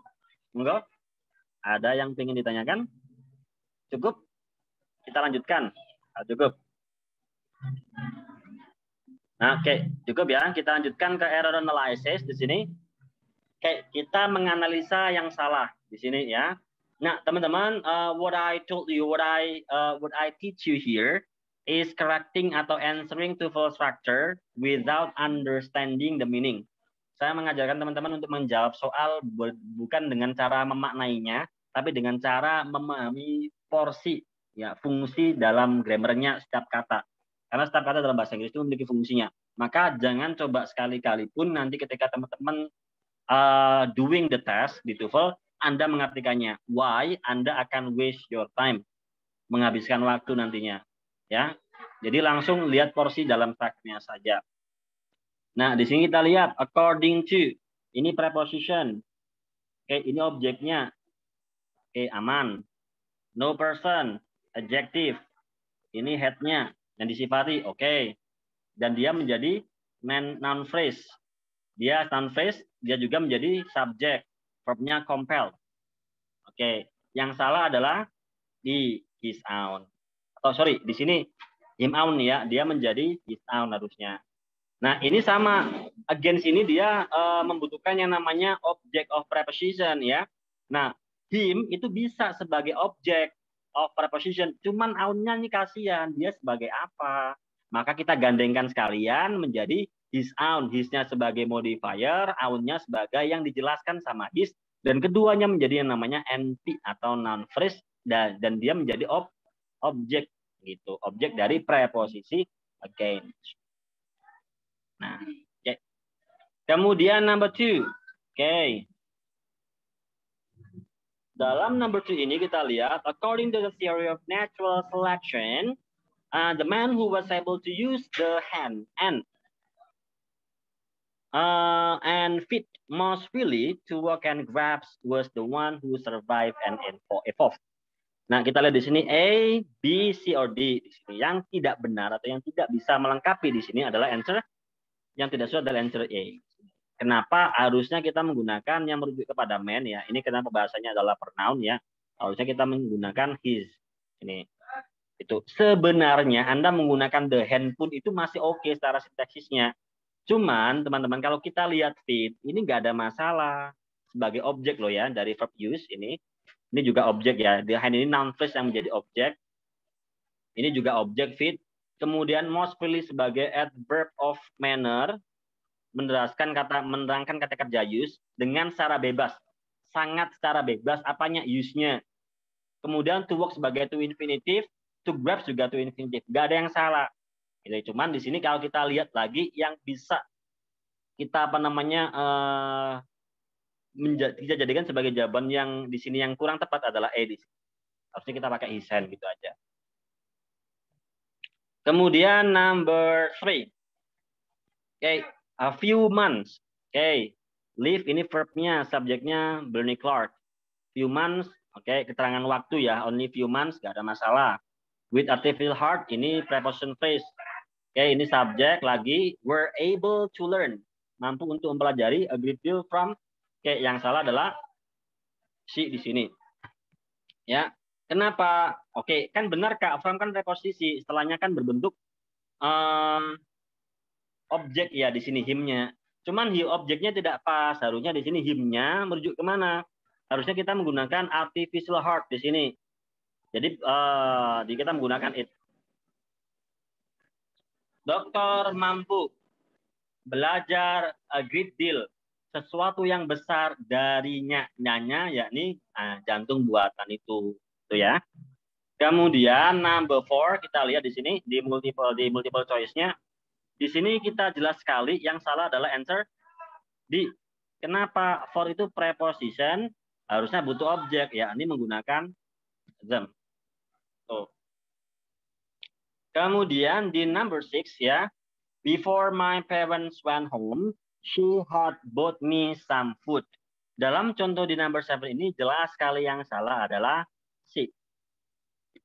Monggo. Ada yang ingin ditanyakan? Cukup? Kita lanjutkan. Cukup. Nah, oke, cukup ya. Kita lanjutkan ke error analysis di sini. Oke, kita menganalisa yang salah di sini ya. Nah, teman-teman, what I told you, what I teach you here is correcting atau answering to full structure without understanding the meaning. Saya mengajarkan teman-teman untuk menjawab soal bukan dengan cara memaknainya, tapi dengan cara memahami porsi, ya, fungsi dalam grammarnya setiap kata. Karena setiap kata dalam bahasa Inggris itu memiliki fungsinya. Maka jangan coba sekali-kali pun nanti ketika teman-teman doing the test di TOEFL, Anda mengartikannya. Why? Anda akan waste your time, menghabiskan waktu nantinya. Ya, jadi langsung lihat porsi dalam faktnya saja. Nah, di sini kita lihat according to, ini preposition. Oke, ini objeknya. Oke, aman. No person, adjective. Ini head-nya yang disifati. Oke. Dan dia menjadi noun phrase. Dia noun phrase, dia juga menjadi subject. Verb-nya compelled. Oke, yang salah adalah di his own. Di sini him own ya, dia menjadi his own harusnya. Nah, ini sama. Against ini dia membutuhkan yang namanya object of preposition ya. Nah, him itu bisa sebagai object of preposition. Cuman aunnya nih kasihan, dia sebagai apa? Maka kita gandengkan sekalian menjadi his aun. His-nya sebagai modifier, aunnya sebagai yang dijelaskan sama his. Dan keduanya menjadi yang namanya NP atau noun phrase. Dan dia menjadi objek gitu. Objek dari preposisi against. Nah, okay. Kemudian number 2. Okay. Dalam number 2 ini kita lihat, according to the theory of natural selection, the man who was able to use the hand and fit most freely to walk and grasp was the one who survived and evolved. Nah, kita lihat di sini A, B, C, or D. Di sini yang tidak benar atau yang tidak bisa melengkapi di sini adalah answer. Yang tidak sesuai adalah answer A. Kenapa harusnya kita menggunakan yang merujuk kepada man ya? Ini kenapa bahasanya adalah pronoun ya? Harusnya kita menggunakan his. Ini itu sebenarnya Anda menggunakan the hand pun itu masih oke secara sintaksisnya. Cuman teman-teman kalau kita lihat fit ini nggak ada masalah sebagai objek loh ya dari verb use ini. Ini juga objek ya. The hand ini noun phrase yang menjadi objek. Ini juga objek fit. Kemudian most freely sebagai adverb of manner menerangkan kata kerja use dengan secara bebas, sangat secara bebas. Apanya use-nya? Kemudian to walk sebagai to infinitive, to grab juga to infinitive. Gak ada yang salah. Gitu. Cuman di sini kalau kita lihat lagi yang bisa kita kita jadikan sebagai jawaban yang di sini yang kurang tepat adalah A di sini. Harusnya kita pakai his hand gitu aja. Kemudian number 3. Okay. A few months. Okay. Live ini verbnya, subjeknya Bernie Clark. Few months. Oke, keterangan waktu ya. Only few months, gak ada masalah. With artificial heart, ini preposition phrase. Oke, ini subjek lagi. Were able to learn. Mampu untuk mempelajari a great deal from. Oke, yang salah adalah si di sini. Ya. Kenapa? Oke, kan benar Kak. From kan preposisi. Setelahnya kan berbentuk objek ya di sini him-nya. Cuman objeknya tidak pas. Harusnya di sini him-nya merujuk kemana? Harusnya kita menggunakan artificial heart di sini. Jadi kita menggunakan it. Dokter mampu belajar a great deal, sesuatu yang besar darinya, nyanya yakni jantung buatan itu ya. Kemudian number 4 kita lihat di sini di multiple choice-nya. Di sini kita jelas sekali yang salah adalah answer D. Kenapa? For itu preposition harusnya butuh objek ya. Ini menggunakan them. Tuh. Kemudian di number 6 ya. Before my parents went home, she had bought me some food. Dalam contoh di number 7 ini jelas sekali yang salah adalah si.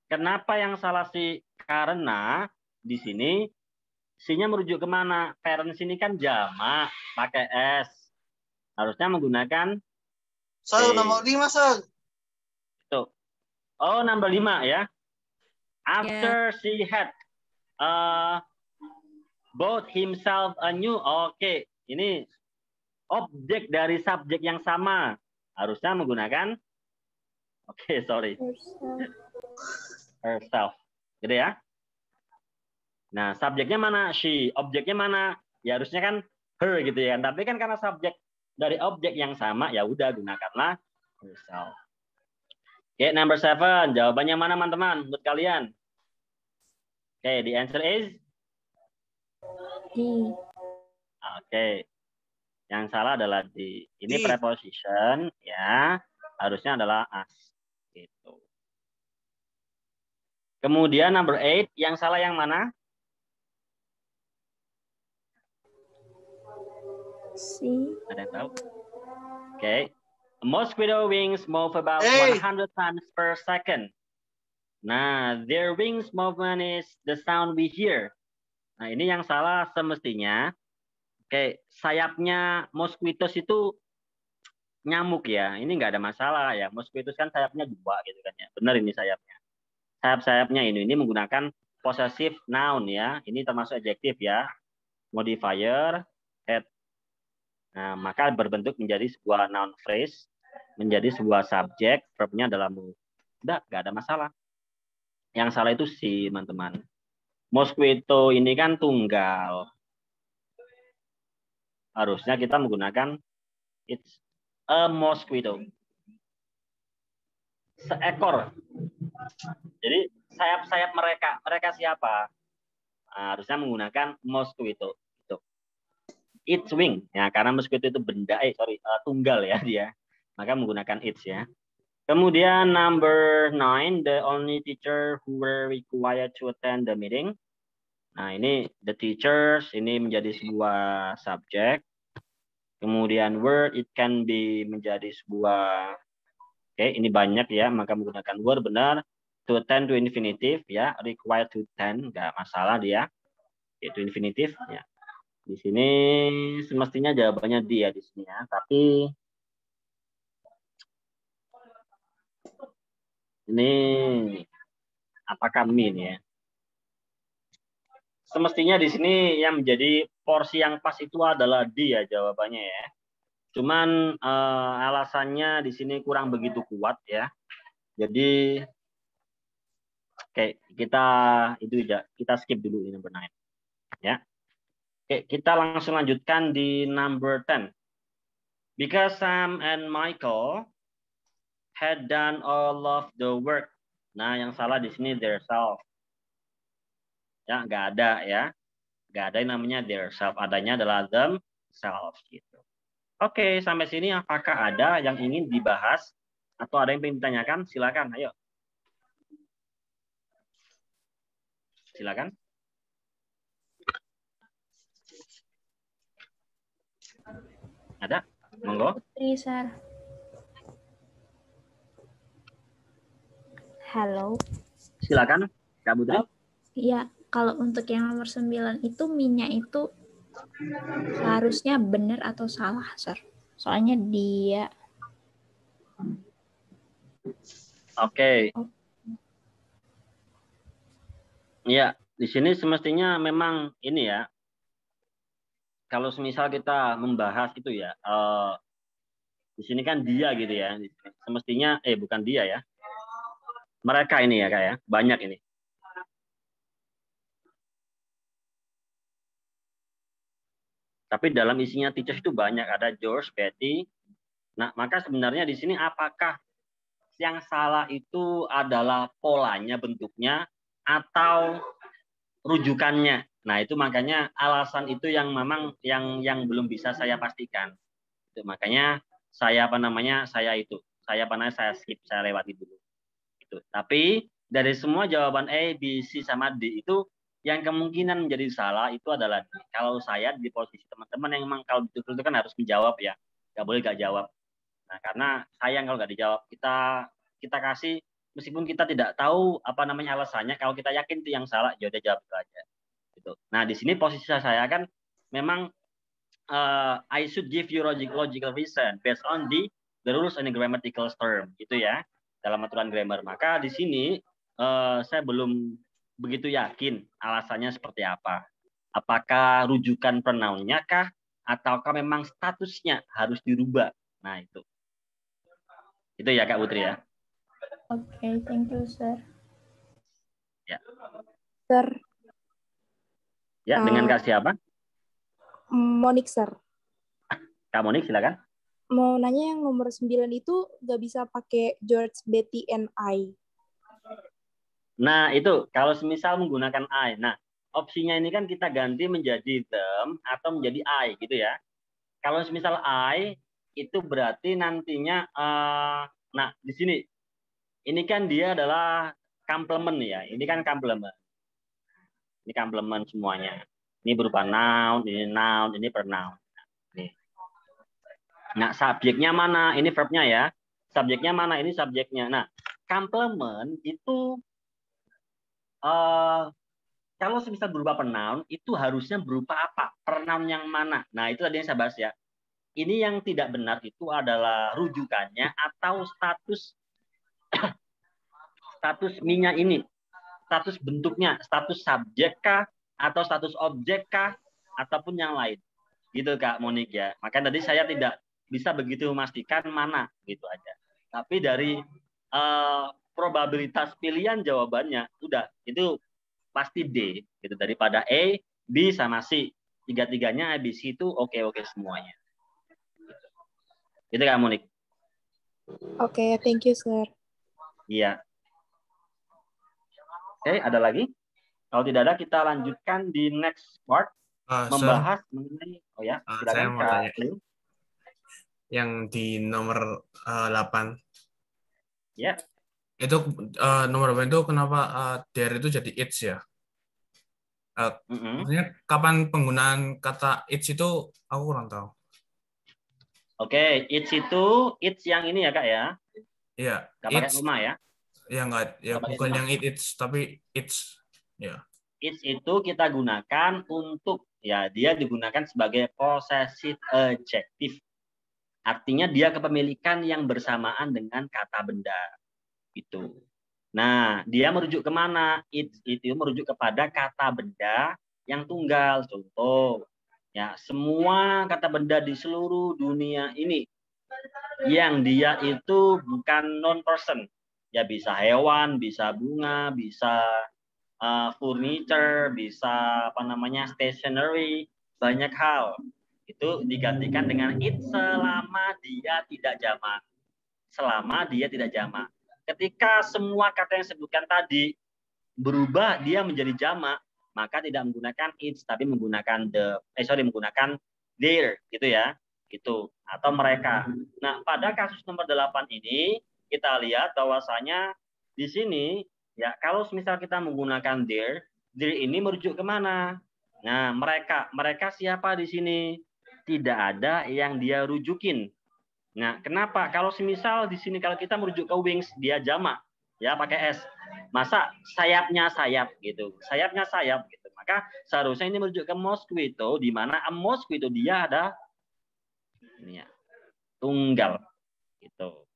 Kenapa yang salah si? Karena di sini si-nya merujuk kemana? Parents ini kan jamak, pakai S. Harusnya menggunakan nomor 5, Sal. Tuh. Oh, number 5 ya. After she had bought himself a new. Oke, ini objek dari subjek yang sama. Harusnya menggunakan herself. Gitu ya. Nah, subjeknya mana? She. Objeknya mana? Ya harusnya kan her gitu ya. Tapi kan karena subjek dari objek yang sama, ya udah gunakanlah herself. Oke, number 7. Jawabannya mana, teman-teman? Menurut kalian? Oke, the answer is D. Oke. Yang salah adalah D. Ini preposition ya. Harusnya adalah as. Gitu. Kemudian number 8, yang salah yang mana? C. Ada yang tahu? Oke. Mosquito wings move about 100 times per second. Nah, their wings movement is the sound we hear. Nah, ini yang salah semestinya. Oke, sayapnya mosquitos itu nyamuk ya. Ini nggak ada masalah ya. Mosquitos kan sayapnya 2 gitu kan ya. Benar ini sayapnya. Sayap-sayapnya ini menggunakan possessive noun ya. Ini termasuk adjektif ya. modifier had. Nah, maka berbentuk menjadi sebuah noun phrase, menjadi sebuah subjek, verbnya adalah move. Udah, nggak ada masalah. Yang salah itu si, teman-teman. Mosquito ini kan tunggal. Harusnya kita menggunakan it's a mosquito. Seekor. Jadi sayap-sayap mereka siapa? Nah, harusnya menggunakan mosquito. Its wing, ya karena mosquito itu benda, tunggal ya dia, maka menggunakan its ya. Kemudian number 9, the only teacher who were required to attend the meeting. Nah ini the teachers, ini menjadi sebuah subjek. Kemudian were, it can be menjadi sebuah, oke, ini banyak ya, maka menggunakan were benar. To attend to infinitive ya, required to attend, nggak masalah dia. Itu infinitive ya. Di sini semestinya jawabannya dia di sini ya, tapi ini apakah min ya? Semestinya di sini yang menjadi porsi yang pas itu adalah dia jawabannya ya. Cuman alasannya di sini kurang begitu kuat ya. Jadi kita skip dulu ini number 9 ya. Oke, kita langsung lanjutkan di number 10. Because Sam and Michael had done all of the work. Nah, yang salah di sini their self. Ya, nggak ada ya. Nggak ada yang namanya their self. Adanya adalah themselves gitu. Oke, sampai sini apakah ada yang ingin dibahas atau ada yang ingin ditanyakan? Silakan, ayo. Silakan. Ada? Monggo. Putri, Sir. Halo. Silakan, Kak Putri. Iya, kalau untuk yang nomor 9 itu minyak itu seharusnya benar atau salah, Sir? Soalnya dia... Oke. Ya, di sini semestinya memang ini ya. Kalau semisal kita membahas itu ya, di sini kan dia gitu ya. Semestinya, bukan dia ya. Mereka ini ya Kak ya, banyak ini. Tapi dalam isinya teachers itu banyak, ada George, Betty. Nah, maka sebenarnya di sini apakah yang salah itu adalah polanya, bentuknya, atau rujukannya? Nah, itu makanya alasan itu yang memang yang belum bisa saya pastikan. Itu makanya saya saya skip, saya lewati dulu. Itu. Tapi dari semua jawaban A, B, C sama D itu yang kemungkinan menjadi salah itu adalah D. Kalau saya di posisi teman-teman yang memang kalau betul-betul itu kan harus menjawab ya, nggak boleh nggak jawab. Nah, karena sayang kalau nggak dijawab, kita kasih meskipun kita tidak tahu apa namanya alasannya, kalau kita yakin itu yang salah, ya udah jawab itu aja. Gitu. Nah, di sini posisi saya kan memang I should give you logical reason based on the rules and the grammatical term, gitu ya, dalam aturan grammar. Maka di sini saya belum begitu yakin alasannya seperti apa. Apakah rujukan pronounnya kah, ataukah memang statusnya harus dirubah? Nah, itu ya Kak Putri ya. Oke, thank you, Sir. Ya. Sir. Ya, dengan Kak siapa? Monik, Sir. Kak Monik, silakan. Mau nanya yang nomor 9 itu nggak bisa pakai George, Betty, and I. Nah, itu kalau semisal menggunakan I. Nah, opsinya ini kan kita ganti menjadi them atau menjadi I gitu ya. Kalau semisal I itu berarti nantinya nah di sini ini kan dia adalah complement ya. Ini kan complement. Ini complement semuanya. Ini berupa noun, ini pronoun. Nah, subjeknya mana? Ini verbnya ya. Subjeknya mana? Ini subjeknya. Nah, complement itu kalau semisal berupa pronoun, itu harusnya berupa apa? Pronoun yang mana? Nah, itu tadi yang saya bahas ya. Ini yang tidak benar itu adalah rujukannya atau status minyak ini. Status bentuknya, status subjek kah? Atau status objek kah? ataupun yang lain. Gitu Kak Monik ya. Maka tadi saya tidak bisa begitu memastikan mana gitu aja. Tapi dari probabilitas pilihan jawabannya udah itu pasti D gitu, daripada A, B sama C. Tiga-tiganya ABC itu oke-oke semuanya. Gitu Kak Monik. Oke, thank you, sir. Iya. Oke, ada lagi? Kalau tidak ada, kita lanjutkan di next part. Membahas mengenai, saya silakan mau Kak tanya. Lin. Yang di nomor 8. Ya. Itu nomor 8 itu kenapa there itu jadi it's ya? Maksudnya kapan penggunaan kata it's itu aku kurang tahu. Oke, it's yang ini ya Kak ya? Iya. Nggak pakai rumah ya? Ya enggak, ya bukan yang it's tapi it's ya. It's itu kita gunakan untuk ya dia digunakan sebagai possessive adjective. Artinya dia kepemilikan yang bersamaan dengan kata benda. Itu. Nah, dia merujuk kemana? It's itu merujuk kepada kata benda yang tunggal. Contoh, ya semua kata benda di seluruh dunia ini yang dia itu bukan non-person. Ya bisa hewan, bisa bunga, bisa furniture, bisa stationery, banyak hal. Itu digantikan dengan it selama dia tidak jamak. Selama dia tidak jamak. Ketika semua kata yang disebutkan tadi berubah dia menjadi jamak, maka tidak menggunakan it tapi menggunakan menggunakan their gitu ya. Gitu atau mereka. Nah, pada kasus nomor 8 ini kita lihat bahwasanya di sini ya, kalau misal kita menggunakan their ini merujuk kemana? Nah, mereka siapa di sini? Tidak ada yang dia rujukin. Nah, kenapa? Kalau semisal di sini kalau kita merujuk ke wings, dia jamak, ya pakai S. Masa sayapnya sayap gitu, sayapnya sayap gitu. Maka seharusnya ini merujuk ke mosquito, di mana a mosquito dia ada ini ya, tunggal gitu.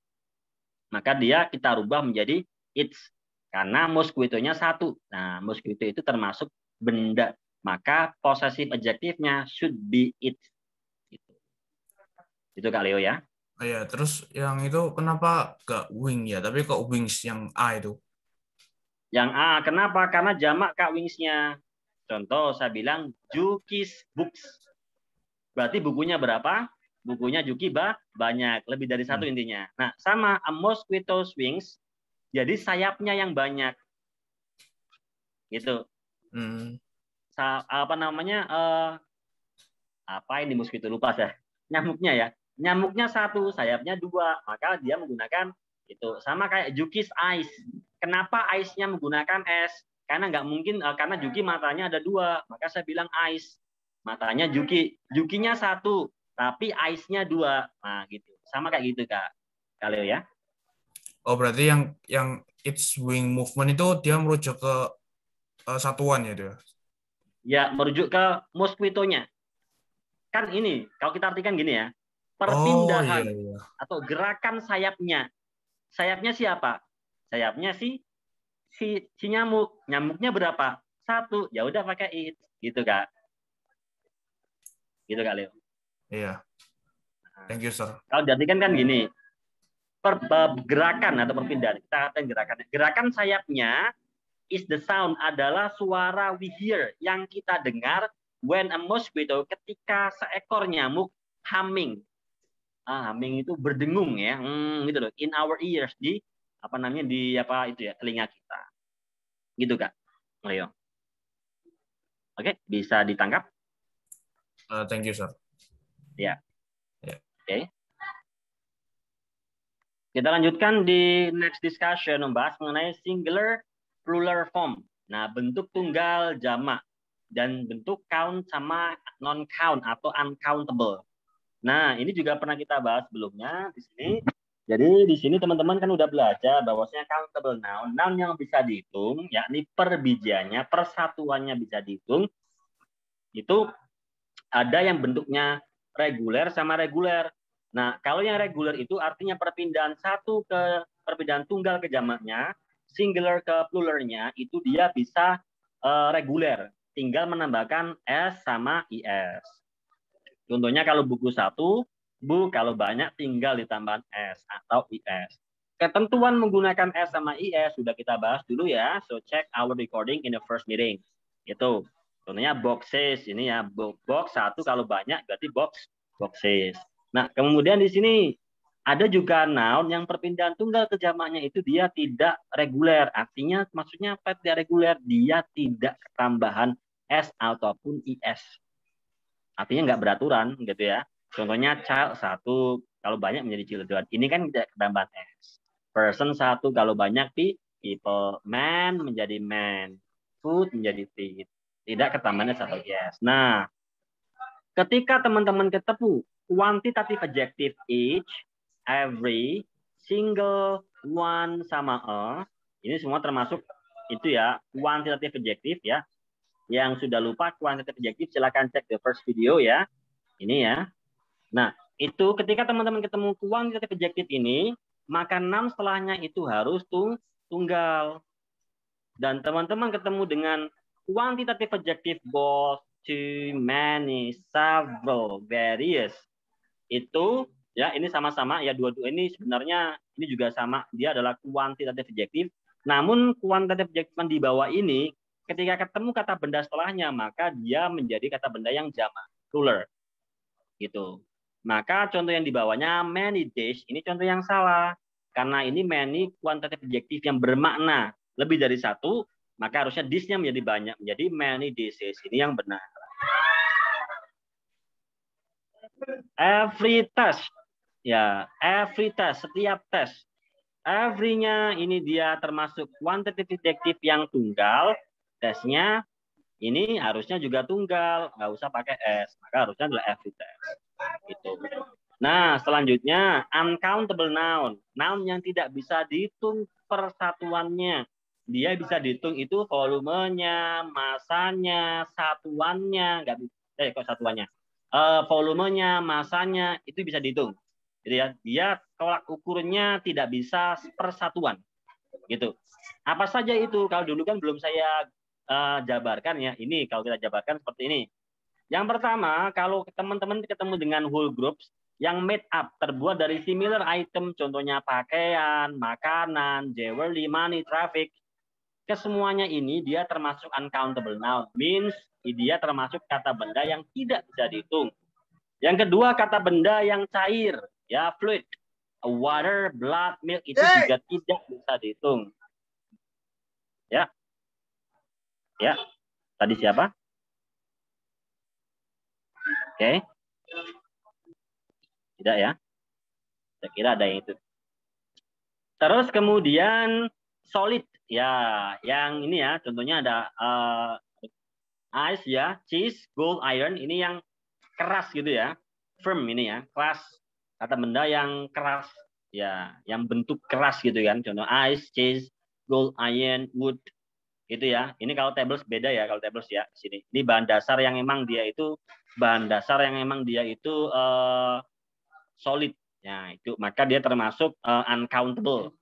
Maka dia kita rubah menjadi it's. Karena mosquito-nya satu. Nah, mosquito itu termasuk benda. Maka possessive adjective-nya should be it. Gitu. Itu Kak Leo ya. Oh ya, terus yang itu kenapa gak wing ya, tapi kok wings yang A itu? Yang A, kenapa? Karena jamak Kak wings-nya. Contoh, saya bilang Juki's books. Berarti bukunya berapa? Bukunya Juki banyak. Lebih dari satu intinya. Nah, sama a mosquito's wings. Jadi sayapnya yang banyak, gitu. Apa ini mosquito lupa saya. Nyamuknya ya. Nyamuknya satu, sayapnya dua. Maka dia menggunakan itu. Sama kayak Juki's eyes. Kenapa eyes-nya menggunakan S? Karena nggak mungkin karena Juki matanya ada dua. Maka saya bilang eyes. Matanya Juki. Jukinya satu, tapi eyes-nya dua. Nah gitu. Sama kayak gitu Kak. Kalau ya. Oh, berarti yang its wing movement itu dia merujuk ke satuan ya dia? Ya, merujuk ke mosquito-nya. Kan ini, kalau kita artikan gini ya, perpindahan atau gerakan sayapnya. Sayapnya siapa? Sayapnya si nyamuk. Nyamuknya berapa? Satu. Ya udah pakai it. Gitu Kak. Gitu Kak Leo. Iya. Thank you, sir. Kalau diartikan kan gini, gerakan atau perpindahan, kita katakan gerakan. Gerakan sayapnya is the sound adalah suara we hear yang kita dengar when a mosquito ketika seekor nyamuk humming. Humming itu berdengung ya, gitu loh. In our ears di telinga kita. Gitu Kak. Leo. Oke, bisa ditangkap? Thank you, sir. Ya. Oke. Kita lanjutkan di next discussion membahas mengenai singular plural form. Nah, bentuk tunggal jamak dan bentuk count sama non count atau uncountable. Nah, ini juga pernah kita bahas sebelumnya di sini. Jadi di sini teman-teman kan udah belajar bahwasanya countable noun yang bisa dihitung, yakni per bijiannya, persatuannya bisa dihitung. Itu ada yang bentuknya reguler sama reguler. Nah, kalau yang reguler itu artinya perpindahan tunggal ke jamaknya, singular ke pluralnya itu dia bisa reguler. tinggal menambahkan S sama IS. Contohnya kalau buku 1, bu, kalau banyak tinggal ditambahkan S atau IS. Ketentuan menggunakan S sama IS sudah kita bahas dulu ya. So check our recording in the first meeting. Itu. Contohnya boxes ini ya, box 1 kalau banyak berarti boxes. Nah, kemudian di sini ada juga noun yang perpindahan tunggal ke jamaknya itu dia tidak reguler. Artinya maksudnya apa tidak reguler? Dia tidak ketambahan S ataupun IS. Artinya nggak beraturan gitu ya. Contohnya child 1 kalau banyak menjadi children. Ini kan tidak ketambahan S. Person 1 kalau banyak people. Man menjadi man. Food menjadi feed. Tidak ketambahan S atau IS. Nah, ketika teman-teman ketemu quantitative adjective each, every, single, one, sama a, ini semua termasuk itu ya, quantitative adjective ya. Yang sudah lupa quantitative adjective, silakan cek the first video ya. Ini ya. Nah, itu ketika teman-teman ketemu quantitative adjective ini, maka noun setelahnya itu harus tunggal. Dan teman-teman ketemu dengan quantitative adjective both, too, many, several, various. Itu ya, ini sama-sama ya, dua-dua ini sebenarnya ini juga sama, dia adalah quantitative adjective. Namun quantitative adjective di bawah ini ketika ketemu kata benda setelahnya, maka dia menjadi kata benda yang jamak, plural. Gitu. Maka contoh yang di bawahnya many days, ini contoh yang salah. Karena ini many quantitative adjective yang bermakna lebih dari satu, maka harusnya this-nya menjadi banyak, menjadi many dishes. Ini yang benar. Every test. Ya, every test, setiap tes. Every-nya ini dia termasuk quantitative adjective yang tunggal. Tesnya ini harusnya juga tunggal, nggak usah pakai S, maka harusnya adalah every test. Gitu. Nah, selanjutnya uncountable noun, noun yang tidak bisa dihitung persatuannya. Dia bisa dihitung itu volumenya, masanya, satuannya, nggak bisa. Kok satuannya? Volumenya, masanya itu bisa dihitung. Jadi ya, dia tolak ukurnya tidak bisa persatuan. Gitu. Apa saja itu? Kalau dulu kan belum saya jabarkan ya. Ini kalau kita jabarkan seperti ini. Yang pertama, kalau teman-teman ketemu dengan whole groups yang made up terbuat dari similar item, contohnya pakaian, makanan, jewelry, money, traffic, kesemuanya ini dia termasuk uncountable noun, means dia termasuk kata benda yang tidak bisa dihitung. Yang kedua, kata benda yang cair, ya fluid, water, blood, milk itu juga tidak bisa dihitung. Ya. Ya. Tadi siapa? Oke. Tidak ya. Saya kira ada yang itu. Terus kemudian solid. Ya, yang ini ya. Contohnya ada ice ya. Cheese, gold, iron. Ini yang keras gitu ya. Firm ini ya. Keras. Kata benda yang keras. Ya, yang bentuk keras gitu kan. Contoh ice, cheese, gold, iron, wood. Gitu ya. Ini kalau tables beda ya, kalau tables ya sini. Ini bahan dasar yang emang dia itu solid. Ya, itu maka dia termasuk uncountable.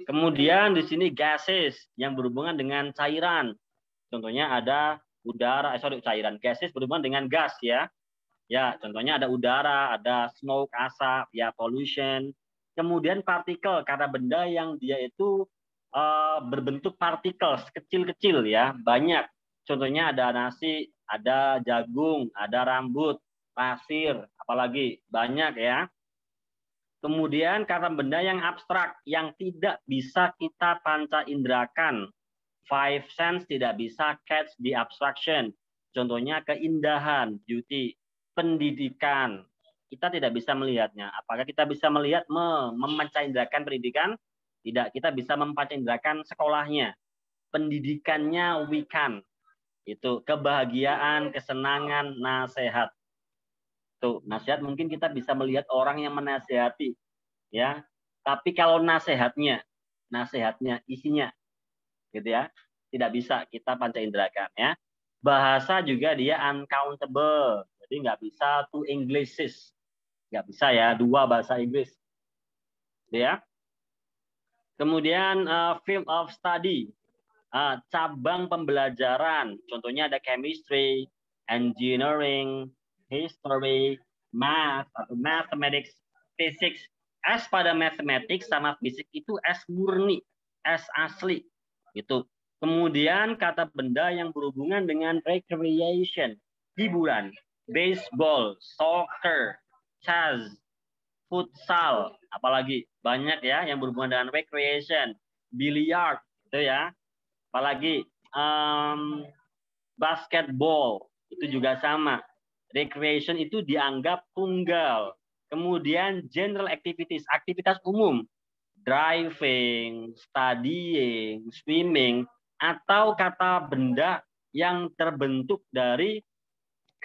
Kemudian di sini gases yang berhubungan dengan cairan. Contohnya ada udara, cairan. Gases berhubungan dengan gas ya. Ya, contohnya ada udara, ada smoke, asap, ya pollution. Kemudian partikel, kata benda yang dia itu berbentuk particles kecil-kecil ya, banyak. Contohnya ada nasi, ada jagung, ada rambut, pasir, apalagi banyak ya. Kemudian kata benda yang abstrak yang tidak bisa kita panca indrakan. Five sense tidak bisa catch the abstraction. Contohnya keindahan, beauty, pendidikan. Kita tidak bisa melihatnya. Apakah kita bisa melihat memanca indrakan pendidikan? Tidak, kita bisa memanca indrakan sekolahnya. Pendidikannya we can. Itu kebahagiaan, kesenangan, nasihat. Tuh, nasihat mungkin kita bisa melihat orang yang menasehati, ya. Tapi kalau nasihatnya isinya, gitu ya, tidak bisa kita panca indrakan, ya. Bahasa juga dia uncountable, jadi nggak bisa two Englishes, nggak bisa ya, dua bahasa Inggris, gitu ya. Kemudian field of study, cabang pembelajaran. Contohnya ada chemistry, engineering, history, math atau mathematics, physics. S pada mathematics sama fisik itu S murni, S asli gitu. Kemudian kata benda yang berhubungan dengan recreation, hiburan, baseball, soccer, chess, futsal, apalagi banyak ya yang berhubungan dengan recreation, billiard gitu ya. Apalagi basketball itu juga sama. Recreation itu dianggap tunggal. Kemudian general activities, aktivitas umum, driving, studying, swimming, atau kata benda yang terbentuk dari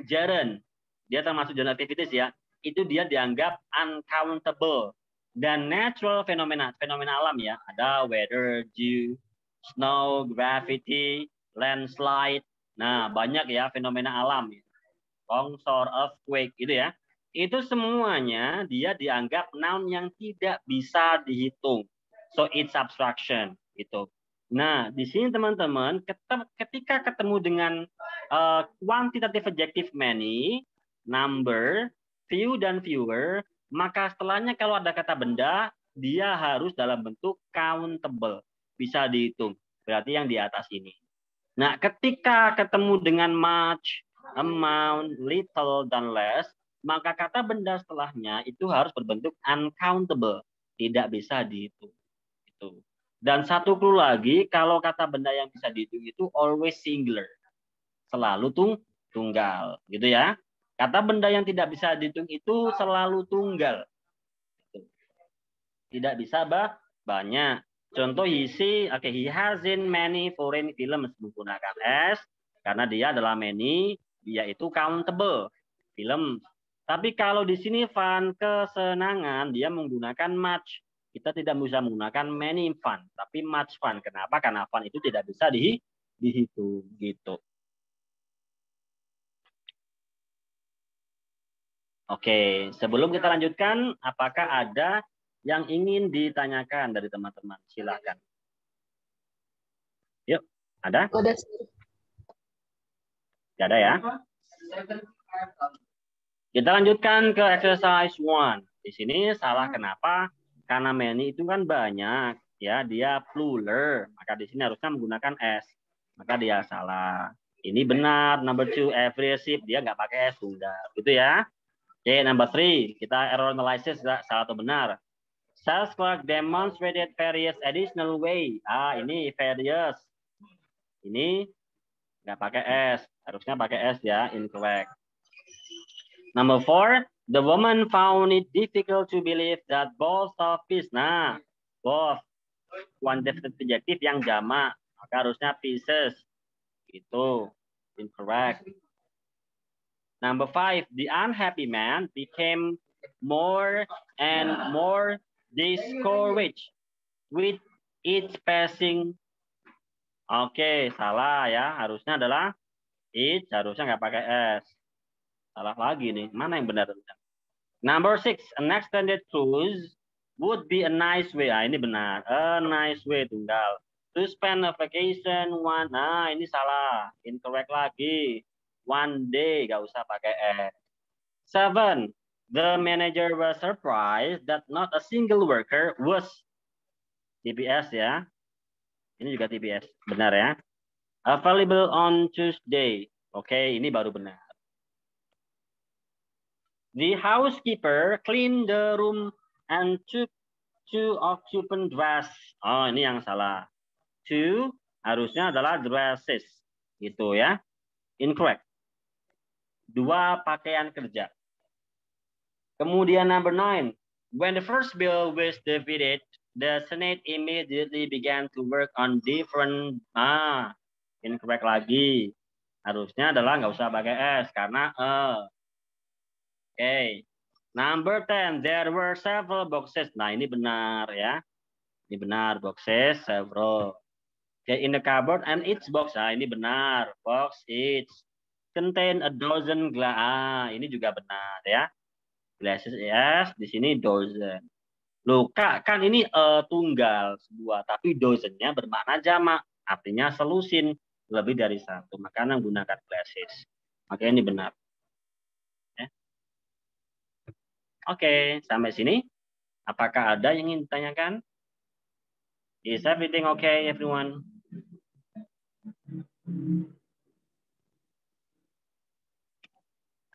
gerund. Dia termasuk general activities ya. Itu dia dianggap uncountable. Dan natural fenomena alam ya. Ada weather, dew, snow, gravity, landslide. Nah, banyak ya fenomena alam. Longsor, earthquake gitu ya. Itu semuanya dia dianggap noun yang tidak bisa dihitung. So it's abstraction gitu. Nah, di sini teman-teman ketika ketemu dengan quantitative adjective many, number, few dan fewer, maka setelahnya kalau ada kata benda, dia harus dalam bentuk countable, bisa dihitung. Berarti yang di atas ini. Nah, ketika ketemu dengan much, amount, little, dan less, maka kata benda setelahnya itu harus berbentuk uncountable, tidak bisa dihitung. Itu. Dan satu clue lagi, kalau kata benda yang bisa dihitung itu always singular, selalu tunggal, gitu ya. Kata benda yang tidak bisa dihitung itu selalu tunggal, tidak bisa banyak. Contoh he has seen many foreign films menggunakan S karena dia adalah many, dia itu countable film. Tapi kalau di sini fun kesenangan dia menggunakan much. Kita tidak bisa menggunakan many fun, tapi much fun. Kenapa? Karena fun itu tidak bisa dihitung gitu. Oke, sebelum kita lanjutkan, apakah ada yang ingin ditanyakan dari teman-teman? Silakan. Yuk, ada? Ada. Tidak ada ya? Kita lanjutkan ke exercise 1. Di sini salah kenapa? Karena many itu kan banyak, ya, dia plural. Maka di sini harusnya menggunakan S. Maka dia salah. Ini benar. Number 2, every receipt dia nggak pakai S tunggal, gitu ya. Oke, number 3, kita error analysis salah atau benar. Charles Clark demonstrated various additional way. Ini various. Ini nggak pakai S, harusnya pakai S ya, incorrect. Number 4, the woman found it difficult to believe that balls of fish. Nah, both quantitative adjective yang jamak, maka harusnya pieces. Itu incorrect. Number 5, the unhappy man became more and more discouraged with each passing. Oke, salah ya. Harusnya adalah each, harusnya nggak pakai S. Salah lagi nih. Mana yang benar? Number 6, an extended cruise would be a nice way. Ini benar. A nice way tunggal. To spend a vacation one. Nah, ini salah. Incorrect lagi. One day, nggak usah pakai S. 7, the manager was surprised that not a single worker was TPS ya. Ini juga TPS. Benar ya. Available on Tuesday. Oke, ini baru benar. The housekeeper cleaned the room and took 2 occupant dress. Oh, ini yang salah. 2 harusnya adalah dresses. Gitu ya. Incorrect. 2 pakaian kerja. Kemudian number 9. When the first bill was defeated, the Senate immediately began to work on different. Incorrect lagi. Harusnya adalah nggak usah pakai S karena Oke. Number 10, there were several boxes. Nah, ini benar ya. Ini benar, boxes, several. Okay, in the cupboard and each box. Nah, ini benar. Box each contain a dozen glass. Ini juga benar ya. Glasses yes, di sini dozen. Loh, Kak, kan ini tunggal sebuah, tapi dozennya bermakna jamak. Artinya selusin lebih dari satu. Maka Anda menggunakan classes. Maka ini benar. Ya. Oke, sampai sini. Apakah ada yang ingin ditanyakan? Is everything okay, everyone?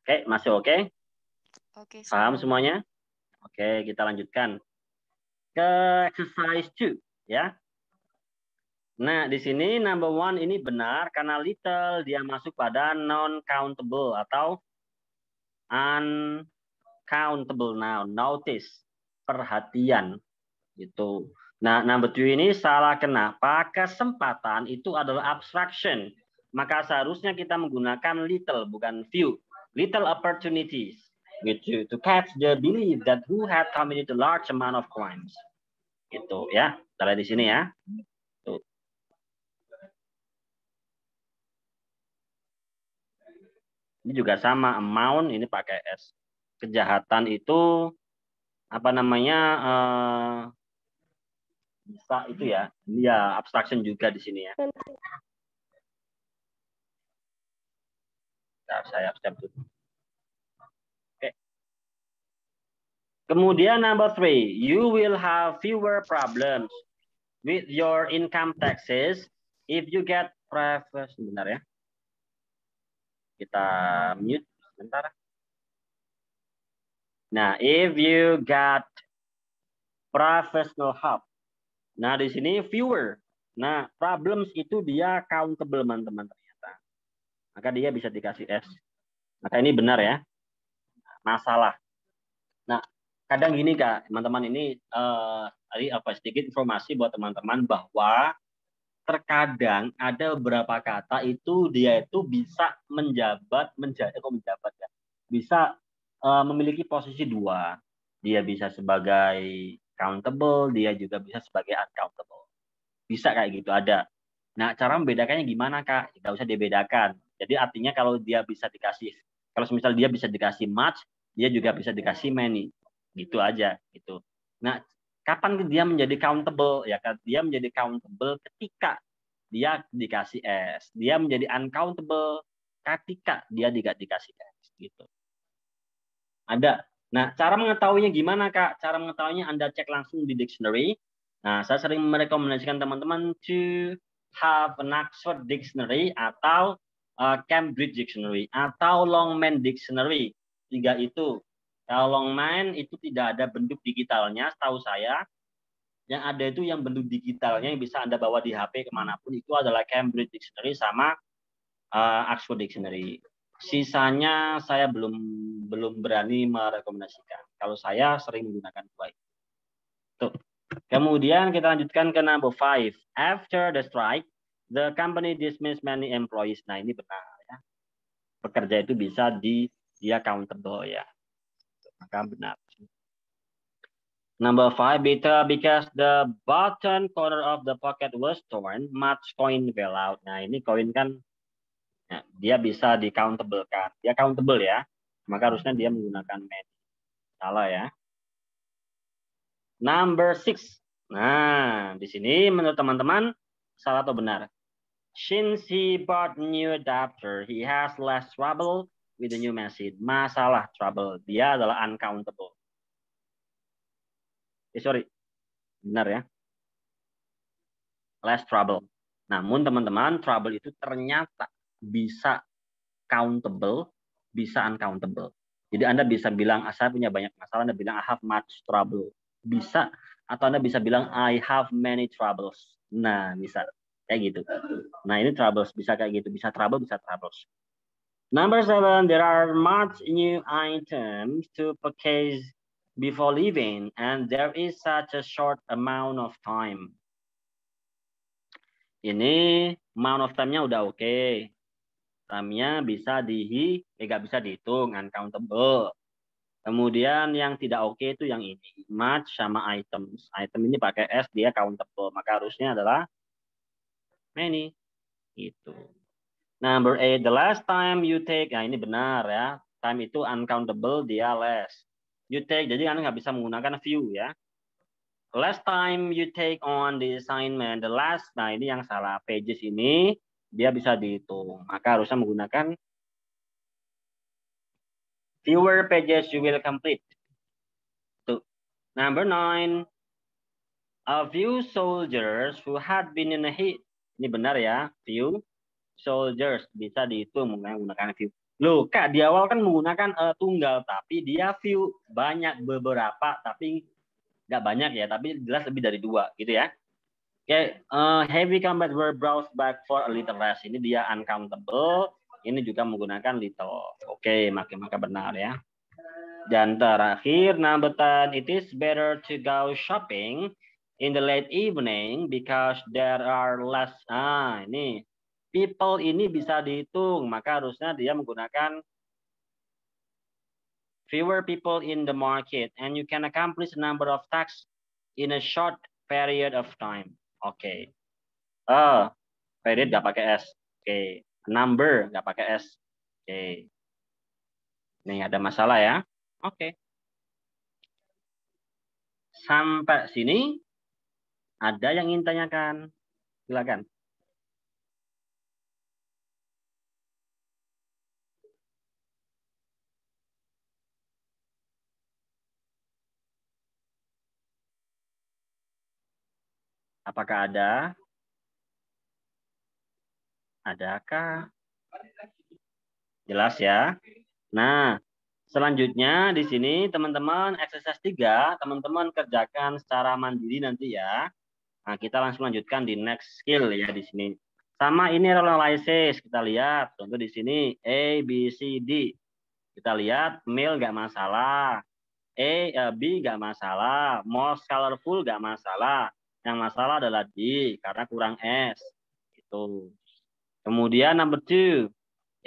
Oke, masih oke? Oke, Paham sir. semuanya? Oke, kita lanjutkan ke exercise 2 ya. Nah, di sini number 1 ini benar karena little dia masuk pada non countable atau uncountable noun, notice, perhatian gitu. Nah, number 2 ini salah. Kenapa? Kesempatan itu adalah abstraction. Maka seharusnya kita menggunakan little bukan few. Little opportunities gitu to catch the belief that who had committed a large amount of crimes. Gitu ya. Kita lihat di sini ya. Tuh. Ini juga sama, amount ini pakai S. Kejahatan itu apa namanya? Bisa itu ya. Ini ya abstraction juga di sini ya. Saya step dulu. Oke. Kemudian number 3, you will have fewer problems with your income taxes if you get private. Sebentar ya. Kita mute sebentar. Nah, if you got professional help. Nah, di sini fewer. Nah, problems itu dia countable, teman-teman ternyata. Maka dia bisa dikasih S. Maka ini benar ya. Masalah. Nah, kadang gini Kak, teman-teman ini sedikit informasi buat teman-teman bahwa terkadang ada beberapa kata itu dia itu bisa bisa memiliki posisi 2. Dia bisa sebagai countable, dia juga bisa sebagai uncountable. Bisa kayak gitu ada. Nah, cara membedakannya gimana Kak? Nggak usah dibedakan. Jadi artinya kalau dia bisa dikasih, kalau misal dia bisa dikasih much, dia juga bisa dikasih many. Gitu aja gitu. Nah, kapan dia menjadi countable? Ya, dia menjadi countable ketika dia dikasih S. Dia menjadi uncountable ketika dia tidak dikasih S gitu. Ada. Nah, cara mengetahuinya gimana Kak? Cara mengetahuinya Anda cek langsung di dictionary. Nah, saya sering merekomendasikan teman-teman to have an Oxford Dictionary atau Cambridge Dictionary atau Longman Dictionary. 3 itu. Kalau Longman itu tidak ada bentuk digitalnya, setahu saya. Yang ada itu yang bentuk digitalnya yang bisa Anda bawa di HP kemanapun itu adalah Cambridge Dictionary sama Oxford Dictionary. Sisanya saya belum berani merekomendasikan. Kalau saya sering menggunakan 2 itu. Tuh. Kemudian kita lanjutkan ke number 5. After the strike, the company dismissed many employees. Nah, ini benar ya. Pekerja itu bisa dia countable ya. Maka benar. Number 5, bitter because the bottom corner of the pocket was torn, much coin fell out. Nah, ini koin kan ya, dia bisa di-countable kan. Dia countable ya. Maka harusnya dia menggunakan many. Salah ya. Number 6. Nah, di sini menurut teman-teman salah atau benar? Since he bought new adapter, he has less trouble with the new machine. Masalah trouble. Dia adalah uncountable. Sorry. Benar ya. Less trouble. Namun teman-teman, trouble itu ternyata bisa countable, bisa uncountable. Jadi Anda bisa bilang, saya punya banyak masalah, Anda bilang, I have much trouble. Bisa. Atau Anda bisa bilang, I have many troubles. Nah, bisa. Kayak gitu. Nah, ini troubles. Bisa kayak gitu. Bisa trouble, bisa troubles. Number 7, there are much new items to purchase before leaving, and there is such a short amount of time. Ini amount of time-nya udah oke. Time-nya bisa nggak bisa dihitung, uncountable. Kemudian yang tidak oke itu yang ini, much sama items. Item ini pakai S, dia countable. Maka harusnya adalah many. Gitu. Number 8, the last time you take. Nah, ini benar ya. Time itu uncountable, dia less. You take, jadi Anda nggak bisa menggunakan few ya. last time you take on the assignment, the last, nah ini yang salah, pages ini dia bisa dihitung. Maka harusnya menggunakan fewer pages you will complete. Tuh. Number 9, a few soldiers who had been in a heat. Ini benar ya, few soldiers bisa dihitung menggunakan few. Loh, Kak, di awal kan menggunakan tunggal, tapi dia few, banyak, beberapa, tapi nggak banyak ya, tapi jelas lebih dari 2, gitu ya. Oke, heavy combat were brought back for a little rest. Ini dia uncountable, ini juga menggunakan little. Oke, maka benar ya. Dan terakhir, number 10, it is better to go shopping in the late evening because there are less, ini people ini bisa dihitung, maka harusnya dia menggunakan fewer people in the market and you can accomplish a number of tasks in a short period of time. Oke. Period nggak pakai S. Oke. Number nggak pakai S. Oke. Ini ada masalah ya. Oke. Sampai sini ada yang ingin tanyakan? Silakan. Apakah ada? Adakah? Jelas ya. Nah, selanjutnya di sini teman-teman exercise 3, teman-teman kerjakan secara mandiri nanti ya. Nah, kita langsung lanjutkan di next skill ya di sini. Sama ini role analysis, kita lihat. Contoh di sini A, B, C, D. Kita lihat male nggak masalah. B nggak masalah. Most colorful nggak masalah. Yang masalah adalah D karena kurang S. Itu. Kemudian number 2.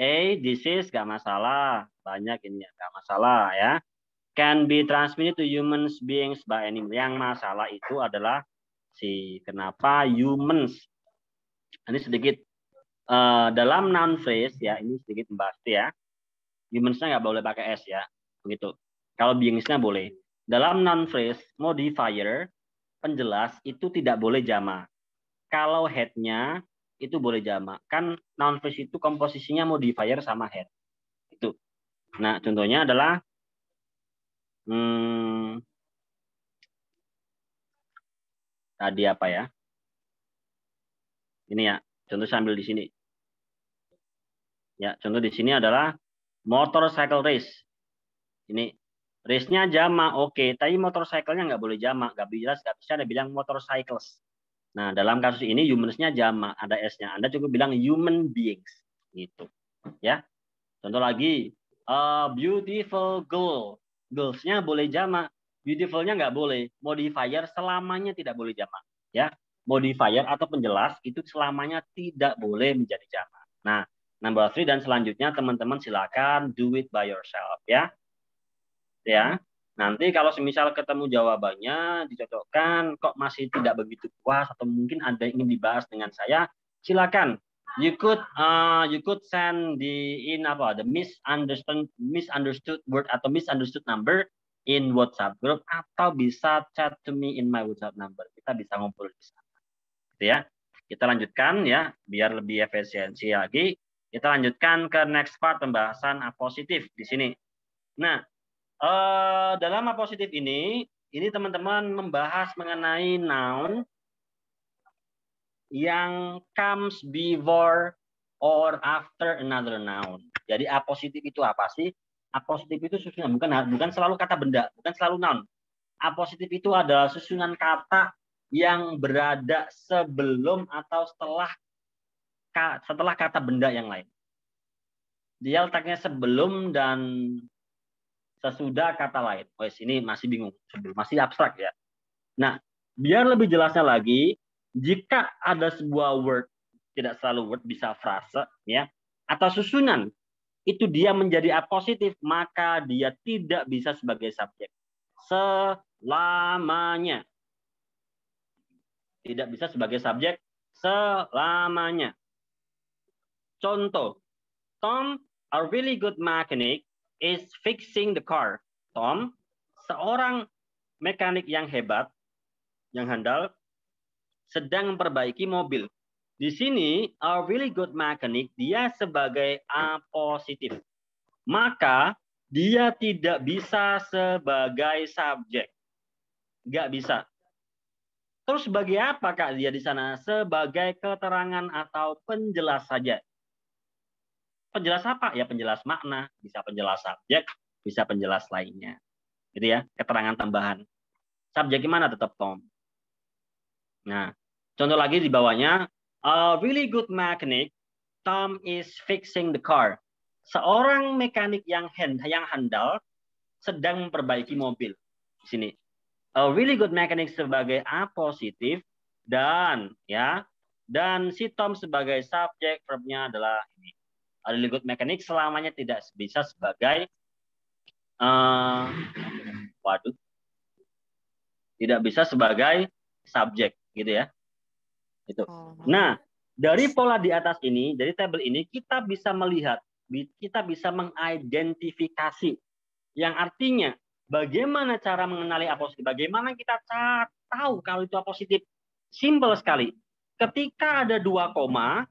A, disease nggak masalah. Banyak ini nggak masalah ya. Can be transmitted to human beings by animal. Yang masalah itu adalah kenapa humans. Ini sedikit dalam noun phrase ya, ini sedikit membahas ya. Humans-nya nggak boleh pakai S ya, begitu. Kalau beings-nya boleh. Dalam noun phrase, modifier, penjelas itu tidak boleh jamak. Kalau head-nya itu boleh jamak. Kan noun phrase itu komposisinya modifier sama head. Itu. Nah, contohnya adalah tadi apa ya? Ini ya, contoh sambil di sini. Ya, contoh di sini adalah motorcycle race. Ini race-nya jamak, oke. Tapi motorcycle-nya nggak boleh jamak, nggak bisa ada bilang motorcycles. Nah, dalam kasus ini humans-nya jamak, ada S-nya. Anda cukup bilang human beings, gitu. Ya. Contoh lagi, beautiful girl. Girls-nya boleh jamak, beautiful-nya nggak boleh. Modifier selamanya tidak boleh jamak. Ya, modifier atau penjelas itu selamanya tidak boleh menjadi jamak. Nah, number 3 dan selanjutnya teman-teman silakan do it by yourself ya. Ya. Nanti kalau semisal ketemu jawabannya dicocokkan kok masih tidak begitu puas atau mungkin ada yang ingin dibahas dengan saya, silakan. You could send the misunderstood word atau misunderstood number in WhatsApp group atau bisa chat to me in my WhatsApp number. Kita bisa ngobrol di sana. Gitu ya. Kita lanjutkan ya biar lebih efisiensi lagi. Kita lanjutkan ke next part pembahasan apositif di sini. Nah, dalam apositif ini teman-teman membahas mengenai noun yang comes before or after another noun. Jadi apositif itu apa sih? Apositif itu susunan, bukan selalu kata benda, bukan selalu noun. Apositif itu adalah susunan kata yang berada sebelum atau setelah kata benda yang lain. Dia letaknya sebelum dan sesudah kata lain. Oh, ini masih bingung, masih abstrak ya. Nah, biar lebih jelasnya lagi, jika ada sebuah word, tidak selalu word, bisa frase, ya, atau susunan, itu dia menjadi apositif, maka dia tidak bisa sebagai subjek. Selamanya. Tidak bisa sebagai subjek selamanya. Contoh, Tom, a really good mechanic, is fixing the car. Tom, seorang mekanik yang hebat, yang handal sedang memperbaiki mobil. Di sini, a really good mechanic, dia sebagai A positif. Maka, dia tidak bisa sebagai subjek. Nggak bisa. Terus sebagai apa, Kak, dia di sana? Sebagai keterangan atau penjelas saja. Penjelas apa? Ya, penjelas makna. Bisa penjelas subjek, bisa penjelas lainnya. Gitu ya, keterangan tambahan. Subjek gimana? Tetap Tom. Nah, contoh lagi di bawahnya, a really good mechanic, Tom is fixing the car. Seorang mekanik yang handal sedang memperbaiki mobil. Di sini, a really good mechanic sebagai A positif dan si Tom sebagai subjek, verbnya adalah ini. A really good mechanic selamanya tidak bisa sebagai tidak bisa sebagai subjek, gitu ya. Itu. Nah, dari pola di atas ini, dari tabel ini kita bisa melihat, kita bisa mengidentifikasi, yang artinya bagaimana cara mengenali apositif, bagaimana kita tahu kalau itu apositif. Simpel sekali. Ketika ada 2 koma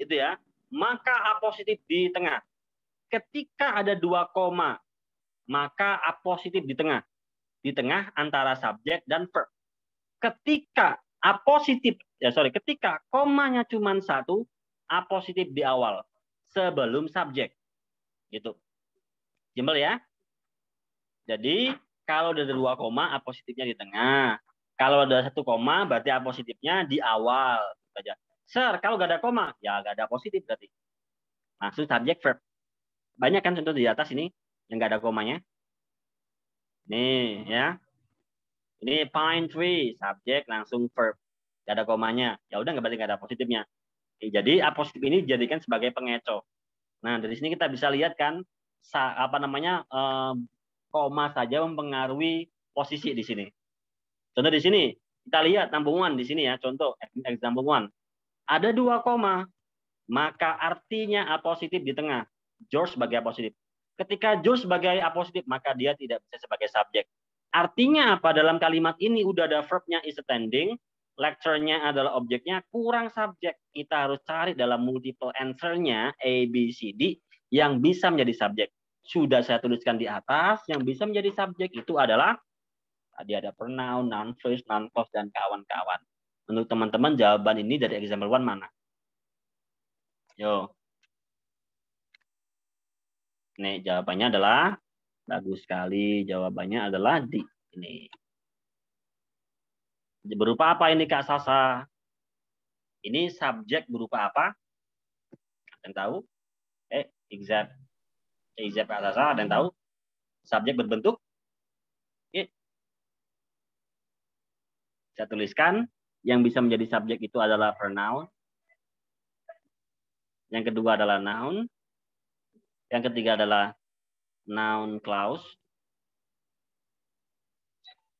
itu ya, maka apositif di tengah. Ketika ada 2 koma, maka apositif di tengah antara subjek dan verb. Ketika ketika komanya cuma 1, apositif di awal sebelum subjek. Gitu. Simpel ya. Jadi kalau ada 2 koma, apositifnya di tengah. Kalau ada 1 koma, berarti apositifnya di awal. Saja. Sir, kalau nggak ada koma, ya nggak ada positif berarti. Langsung subjek verb. Banyak kan contoh di atas ini yang nggak ada komanya. Nih ya. Ini pine tree, subjek langsung verb. Nggak ada komanya. Ya udah berarti nggak ada positifnya. Jadi apositif ini dijadikan sebagai pengecoh. Nah, dari sini kita bisa lihat kan koma saja mempengaruhi posisi di sini. Contoh di sini, kita lihat number one di sini ya, contoh example 1. Ada 2 koma, maka artinya apositif di tengah. George sebagai apositif. Ketika George sebagai apositif, maka dia tidak bisa sebagai subjek. Artinya apa? Dalam kalimat ini udah ada verbnya is attending, lecture-nya adalah objeknya, kurang subjek. Kita harus cari dalam multiple answer-nya A, B, C, D yang bisa menjadi subjek. Sudah saya tuliskan di atas, yang bisa menjadi subjek itu adalah tadi ada pronoun, noun phrase, noun clause, dan kawan-kawan. Menurut teman-teman, jawaban ini dari example 1 mana? Yo. Nih, jawabannya adalah bagus sekali. Jawabannya adalah di ini. Berupa apa ini, Kak Sasa? Ini subjek berupa apa? Ada yang tahu? Example Kak Sasa, ada yang tahu? Subjek berbentuk? Saya tuliskan. Yang bisa menjadi subjek itu adalah pronoun. Yang kedua adalah noun. Yang ketiga adalah noun clause.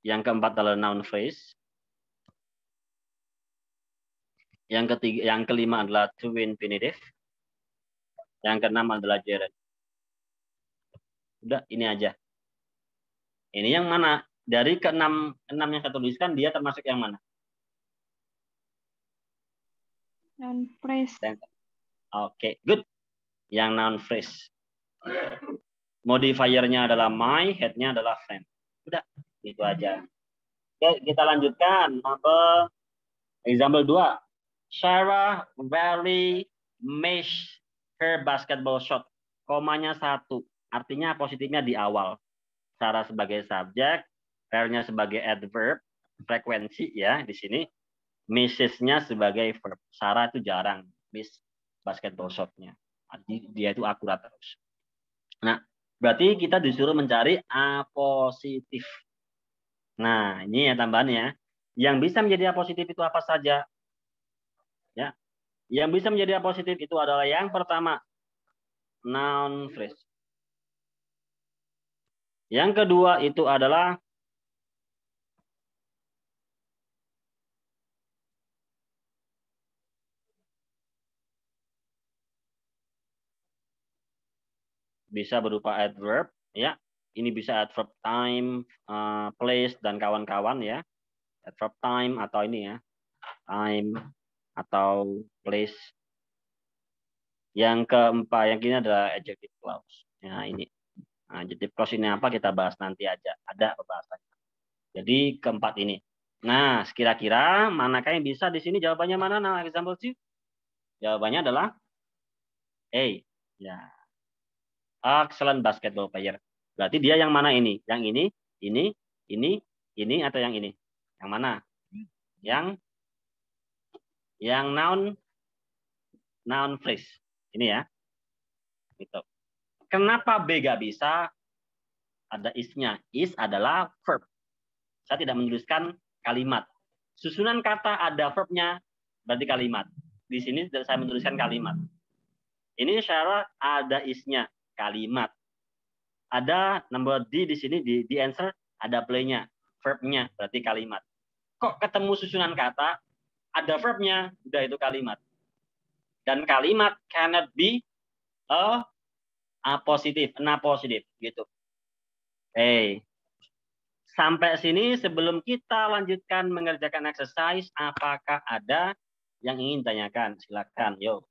Yang keempat adalah noun phrase. Yang kelima adalah to infinitive. Yang keenam adalah gerund. Udah, ini aja. Ini yang mana? Dari keenam yang saya tuliskan, dia termasuk yang mana? Noun phrase. Oke, good. Yang noun phrase. Modifier-nya adalah my, head-nya adalah friend. Udah, itu aja. Oke, kita lanjutkan. Example 2. Sarah rarely miss her basketball shot. Komanya 1. Artinya positifnya di awal. Sarah sebagai subjek, rare-nya sebagai adverb, frekuensi ya di sini. Misses-nya sebagai verb. Sarah itu jarang miss basketball shot-nya. Dia itu akurat terus. Nah, berarti kita disuruh mencari A positif. Nah, ini ya tambahannya. Yang bisa menjadi A positif itu apa saja? Ya. Yang bisa menjadi A positif itu adalah yang pertama, noun phrase. Yang kedua itu adalah bisa berupa adverb, ya. Ini bisa adverb time, place, dan kawan-kawan ya. Adverb time atau ini ya. Time atau place. Yang keempat, yang ini adalah adjective clause. Nah, ini. Nah, adjective clause ini apa kita bahas nanti aja. Ada pembahasannya. Jadi keempat ini. Nah, kira-kira manakah yang bisa di sini jawabannya mana? Nah, example 2. Jawabannya adalah A. Ya. Excellent basketball player. Berarti dia yang mana ini? Yang ini, atau yang ini? Yang mana? Yang noun phrase. Ini ya. Gitu. Kenapa B gak bisa? Ada is-nya. Is adalah verb. Saya tidak menuliskan kalimat. Susunan kata ada verbnya, berarti kalimat. Di sini saya menuliskan kalimat. Ini syarat ada is-nya, kalimat. Ada number D di sini, di answer, ada play-nya, verb-nya, berarti kalimat. Kok ketemu susunan kata, ada verb-nya, udah itu kalimat. Dan kalimat cannot be a positive, gitu. Sampai sini sebelum kita lanjutkan mengerjakan exercise, apakah ada yang ingin tanyakan? Silakan, yuk.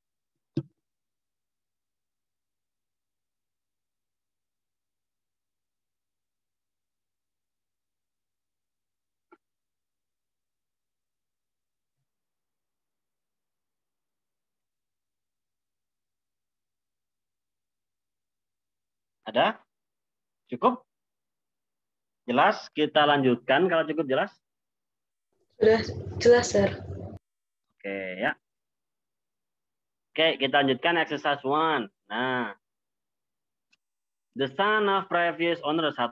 Ada? Cukup? Jelas? Kita lanjutkan kalau cukup jelas? Sudah jelas, Sir. Oke, ya. Oke, kita lanjutkan exercise 1. Nah, the son of previous owner 1,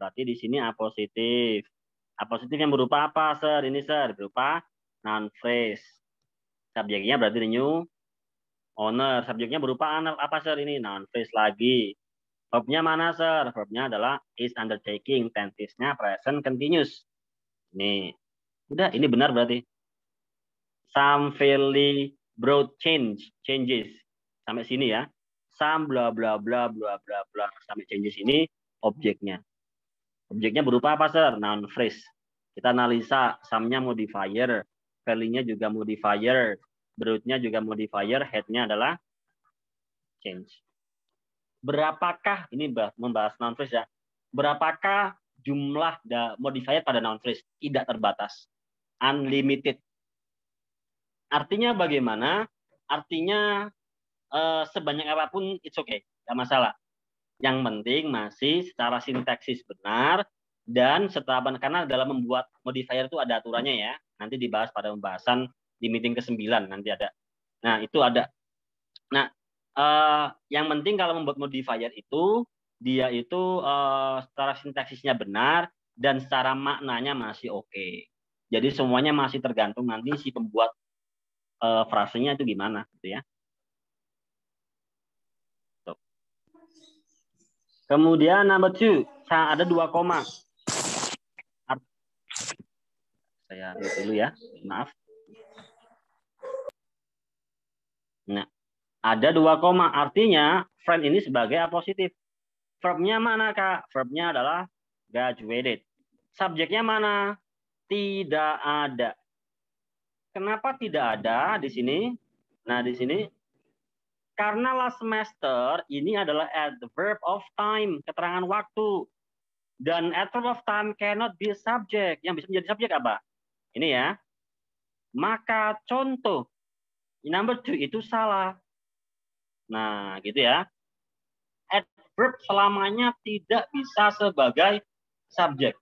berarti di sini A positif. A positif yang berupa apa, Sir? Ini, Sir, berupa noun phrase. Subjeknya berarti the new owner. Subjeknya berupa apa, Sir? Ini noun phrase lagi. Verbnya mana, Sir? Verbnya adalah is undertaking. Tense-nya present continuous. Nih. Udah, ini benar berarti. Some fairly broad changes. Sampai sini ya. Some bla bla bla bla bla bla. Sampai changes ini objeknya. Objeknya berupa apa, Sir? Noun phrase. Kita analisa. Some-nya modifier. Fairly-nya juga modifier. Broad-nya juga modifier. Head-nya adalah change. Berapakah, ini membahas noun phrase ya, berapakah jumlah modifier pada noun phrase? Tidak terbatas. Unlimited. Artinya bagaimana? Artinya sebanyak apapun it's okay. Tidak masalah. Yang penting masih secara sintaksis benar dan karena dalam membuat modifier itu ada aturannya ya. Nanti dibahas pada pembahasan di meeting ke-9 nanti ada. Nah, itu ada. Nah, yang penting kalau membuat modifier itu dia itu secara sintaksisnya benar dan secara maknanya masih oke. Jadi semuanya masih tergantung nanti si pembuat frasenya itu gimana gitu ya. Tuh. Kemudian number 2, ada 2 koma. Saya lihat dulu ya, maaf. Nah, ada 2 koma, artinya friend ini sebagai A positif. Verbnya mana, Kak? Verbnya adalah graduated. Subjeknya mana? Tidak ada. Kenapa tidak ada di sini? Nah, di sini karena last semester ini adalah adverb of time, keterangan waktu. Dan adverb of time cannot be subject. Yang bisa menjadi subjek apa? Ini ya. Maka contoh number 2 itu salah. Nah, gitu ya. Adverb selamanya tidak bisa sebagai subjek.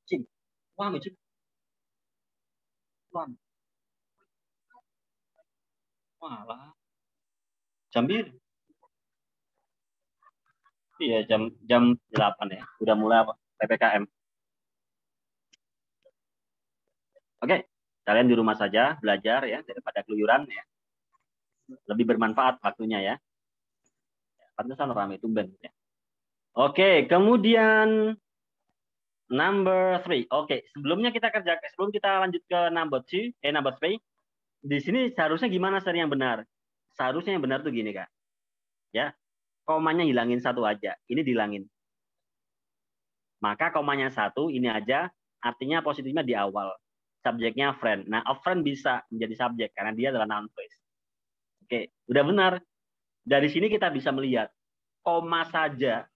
Cing. Wah, Cing. Walah. Jam bir. Iya, jam 8 ya. Udah mulai apa? PPKM. Oke, kalian di rumah saja belajar ya daripada keluyuran ya. Lebih bermanfaat waktunya ya. Pantesan ramai tumben ya. Oke, kemudian number 3. Oke, sebelum kita lanjut ke number 3, di sini seharusnya gimana, Sir, yang benar? Seharusnya yang benar tuh gini, Kak. Ya. komanya hilangin satu aja. Ini dihilangin. Maka komanya satu, ini aja, artinya positifnya di awal. Subjeknya friend. Nah, a friend bisa menjadi subjek karena dia adalah noun phrase. Oke, udah benar. Dari sini kita bisa melihat koma saja,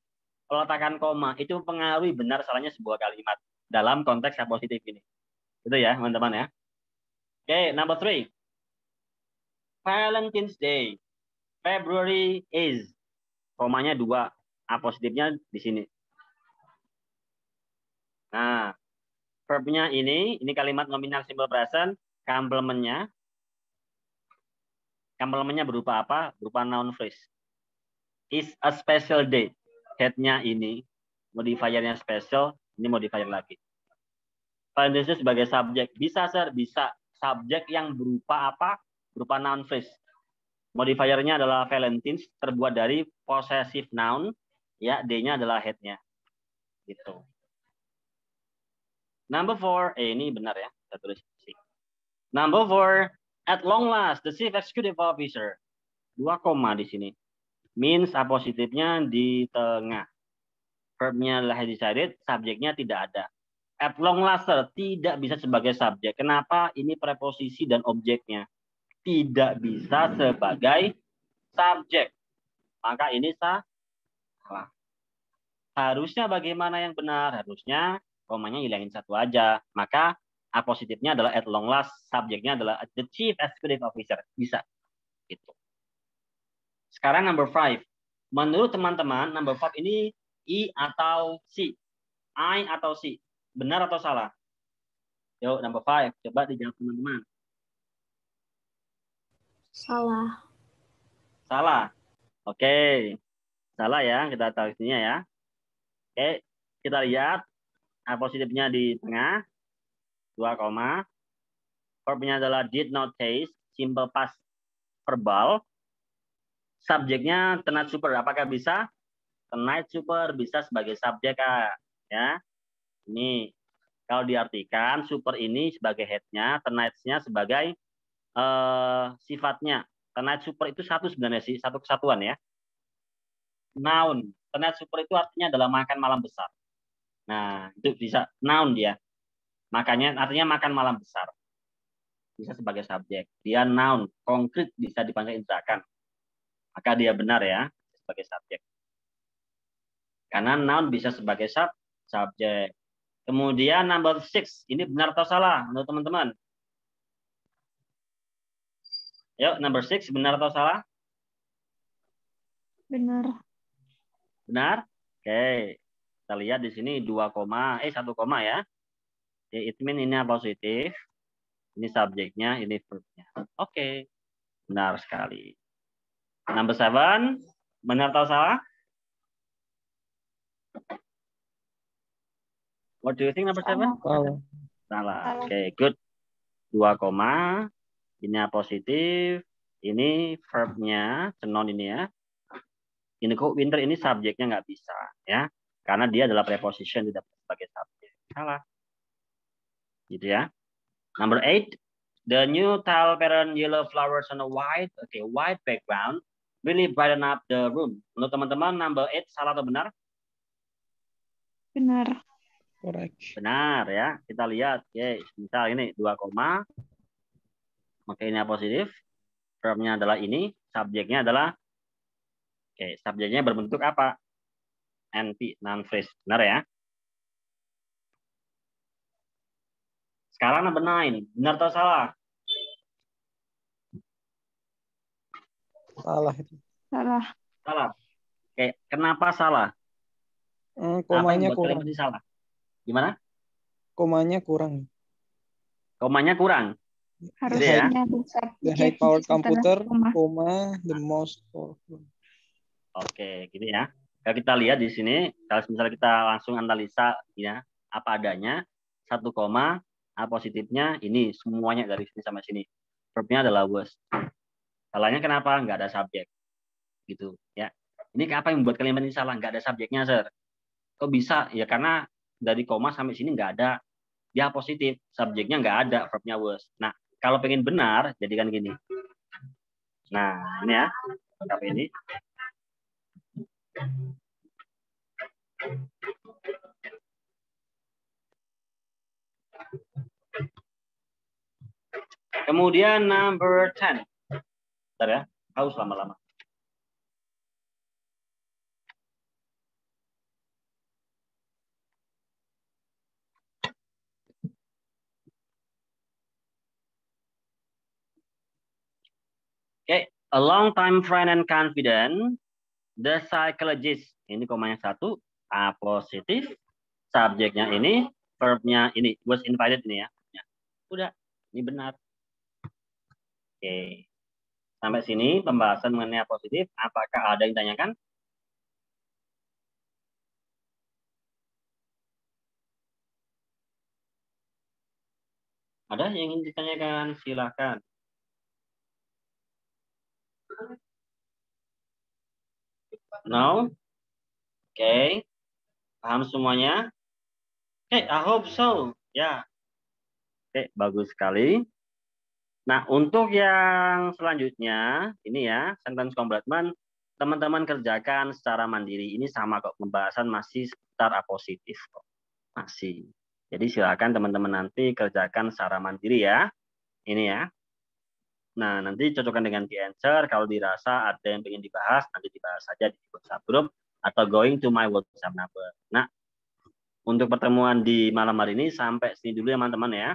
peletakan koma itu mempengaruhi benar salahnya sebuah kalimat dalam konteks yang positif ini. Itu ya, teman-teman ya. Oke, number 3. Valentine's Day. February is. Komanya 2. A positifnya di sini. Nah, verbnya ini kalimat nominal simple present, complement-nya berupa apa? Berupa noun phrase. Is a special day. Head-nya ini, modifiernya special, ini modifier lagi. Valentine's sebagai subjek. Bisa, Sir, bisa. Subjek yang berupa apa? Berupa noun phrase. Modifiernya adalah Valentine's, terbuat dari possessive noun, ya, D-nya adalah head-nya. Gitu. Number 4, ini benar ya, saya tulis C. Number 4, at long last, the chief executive officer. 2 koma di sini. Means A positifnya di tengah. Verbnya adalah decided, subjeknya tidak ada. At long last, tidak bisa sebagai subjek. Kenapa? Ini preposisi dan objeknya. Tidak bisa sebagai subjek. Maka ini salah. Harusnya bagaimana yang benar? Harusnya komanya hilangin satu aja. Maka A positifnya adalah at long last, subjeknya adalah the chief executive officer. Bisa. Gitu. Sekarang number 5. Menurut teman-teman, number 5 ini I atau C? I atau C? Benar atau salah? Yuk, number 5. Coba dijawab teman-teman. Salah. Salah. Oke. Salah ya, kita tahu isinya ya. Oke, kita lihat A positifnya di tengah, 2 koma. Verbnya adalah did not taste, simple past verbal. Subjeknya tonight super, apakah bisa? Tonight super bisa sebagai subjek, Kak. Ya. Ini kalau diartikan super ini sebagai head-nya, tonight-nya sebagai sifatnya. Tonight super itu satu sebenarnya sih, satu kesatuan ya. Noun. Tonight super itu artinya adalah makan malam besar. Nah, itu bisa noun dia. Makanya artinya makan malam besar. Bisa sebagai subjek. Dia noun, konkret, bisa dipanggil inderakan. Maka dia benar ya, sebagai subjek. Karena noun bisa sebagai subjek. Kemudian number 6, ini benar atau salah menurut teman-teman? Yuk, number 6, benar atau salah? Benar. Benar? Oke. Kita lihat di sini 1 koma ya. It mean ini positif. Ini subjeknya, ini verbnya. Oke. Benar sekali. Number 7, benar atau salah? What do you think number 7? Salah. Oke, good. 2 koma. Ini positif. Ini verbnya, cenon ini ya. Ini kok winter ini subjeknya nggak bisa ya, karena dia adalah preposition, tidak sebagai subjek. Salah. Gitu ya. Number 8, the new tile pattern yellow flowers on a white background really brighten up the room. Menurut teman-teman number 8 salah atau benar? Benar. Correct. Benar ya. Kita lihat. Yes. Misal ini 2 koma. Maka ini positif. Verbnya adalah ini. Subjeknya adalah subjeknya berbentuk apa? NP, noun phrase. Benar ya? Sekarang number 9. Benar atau salah? Salah itu. Salah. Salah. Oke, kenapa salah? Komanya kurang. Salah? Gimana? Komanya kurang. Komanya kurang. Harusnya ya? The high powered computer, the most powerful. Oke, gitu ya. Kalau kita lihat di sini, kalau misalnya kita langsung analisa ya, apa adanya, 1 koma, A positifnya ini semuanya dari sini sampai sini. Verbnya adalah was. Salahnya kenapa? Nggak ada subjek. Gitu ya. Ini apa yang membuat kalimat ini salah? Nggak ada subjeknya, Sir. Kok bisa? Ya karena dari koma sampai sini nggak ada. Dia positif, subjeknya nggak ada, verbnya was. Nah, kalau pengen benar, jadikan gini. Nah, ini ya. Ini. Kemudian number 10. Bentar ya, haus lama-lama. Okay, a long time friend and confident, the psychologist. Ini komanya 1, A positif. Subjeknya ini, verbnya ini, was invited ini ya. Udah, ini benar. Oke, sampai sini pembahasan mengenai A positif. Apakah ada yang tanyakan? Ada yang ingin ditanyakan? Silakan. No? Oke. Paham semuanya? Oke, I hope so. Ya. Oke, bagus sekali. Nah, untuk yang selanjutnya, ini ya, sentence complement, teman-teman kerjakan secara mandiri. Ini sama kok, pembahasan masih seputar A positif kok. Masih. Jadi silakan teman-teman nanti kerjakan secara mandiri ya. Ini ya. Nah, nanti cocokkan dengan key answer. Kalau dirasa ada yang ingin dibahas, nanti dibahas saja di WhatsApp group atau going to my WhatsApp number. Nah, untuk pertemuan di malam hari ini sampai sini dulu ya teman-teman ya.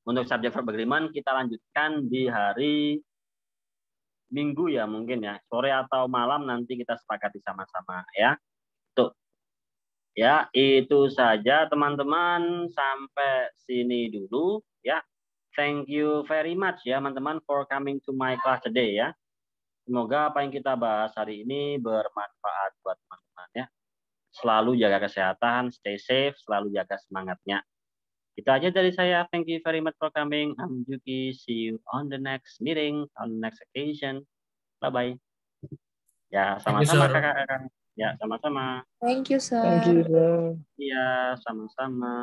Untuk subject verb agreement kita lanjutkan di hari Minggu ya mungkin ya. Sore atau malam nanti kita sepakati sama-sama ya. Tuh. Ya, itu saja teman-teman. Sampai sini dulu ya. Thank you very much ya teman-teman for coming to my class today ya. Semoga apa yang kita bahas hari ini bermanfaat buat teman-teman ya. Selalu jaga kesehatan, stay safe, selalu jaga semangatnya. Itu aja dari saya. Thank you very much for coming. I'm Juki. See you on the next meeting, on the next occasion. Bye-bye. Ya, sama-sama kakak-kakak. Ya, sama-sama. Thank you, sir. Thank you, sir. Iya, sama-sama.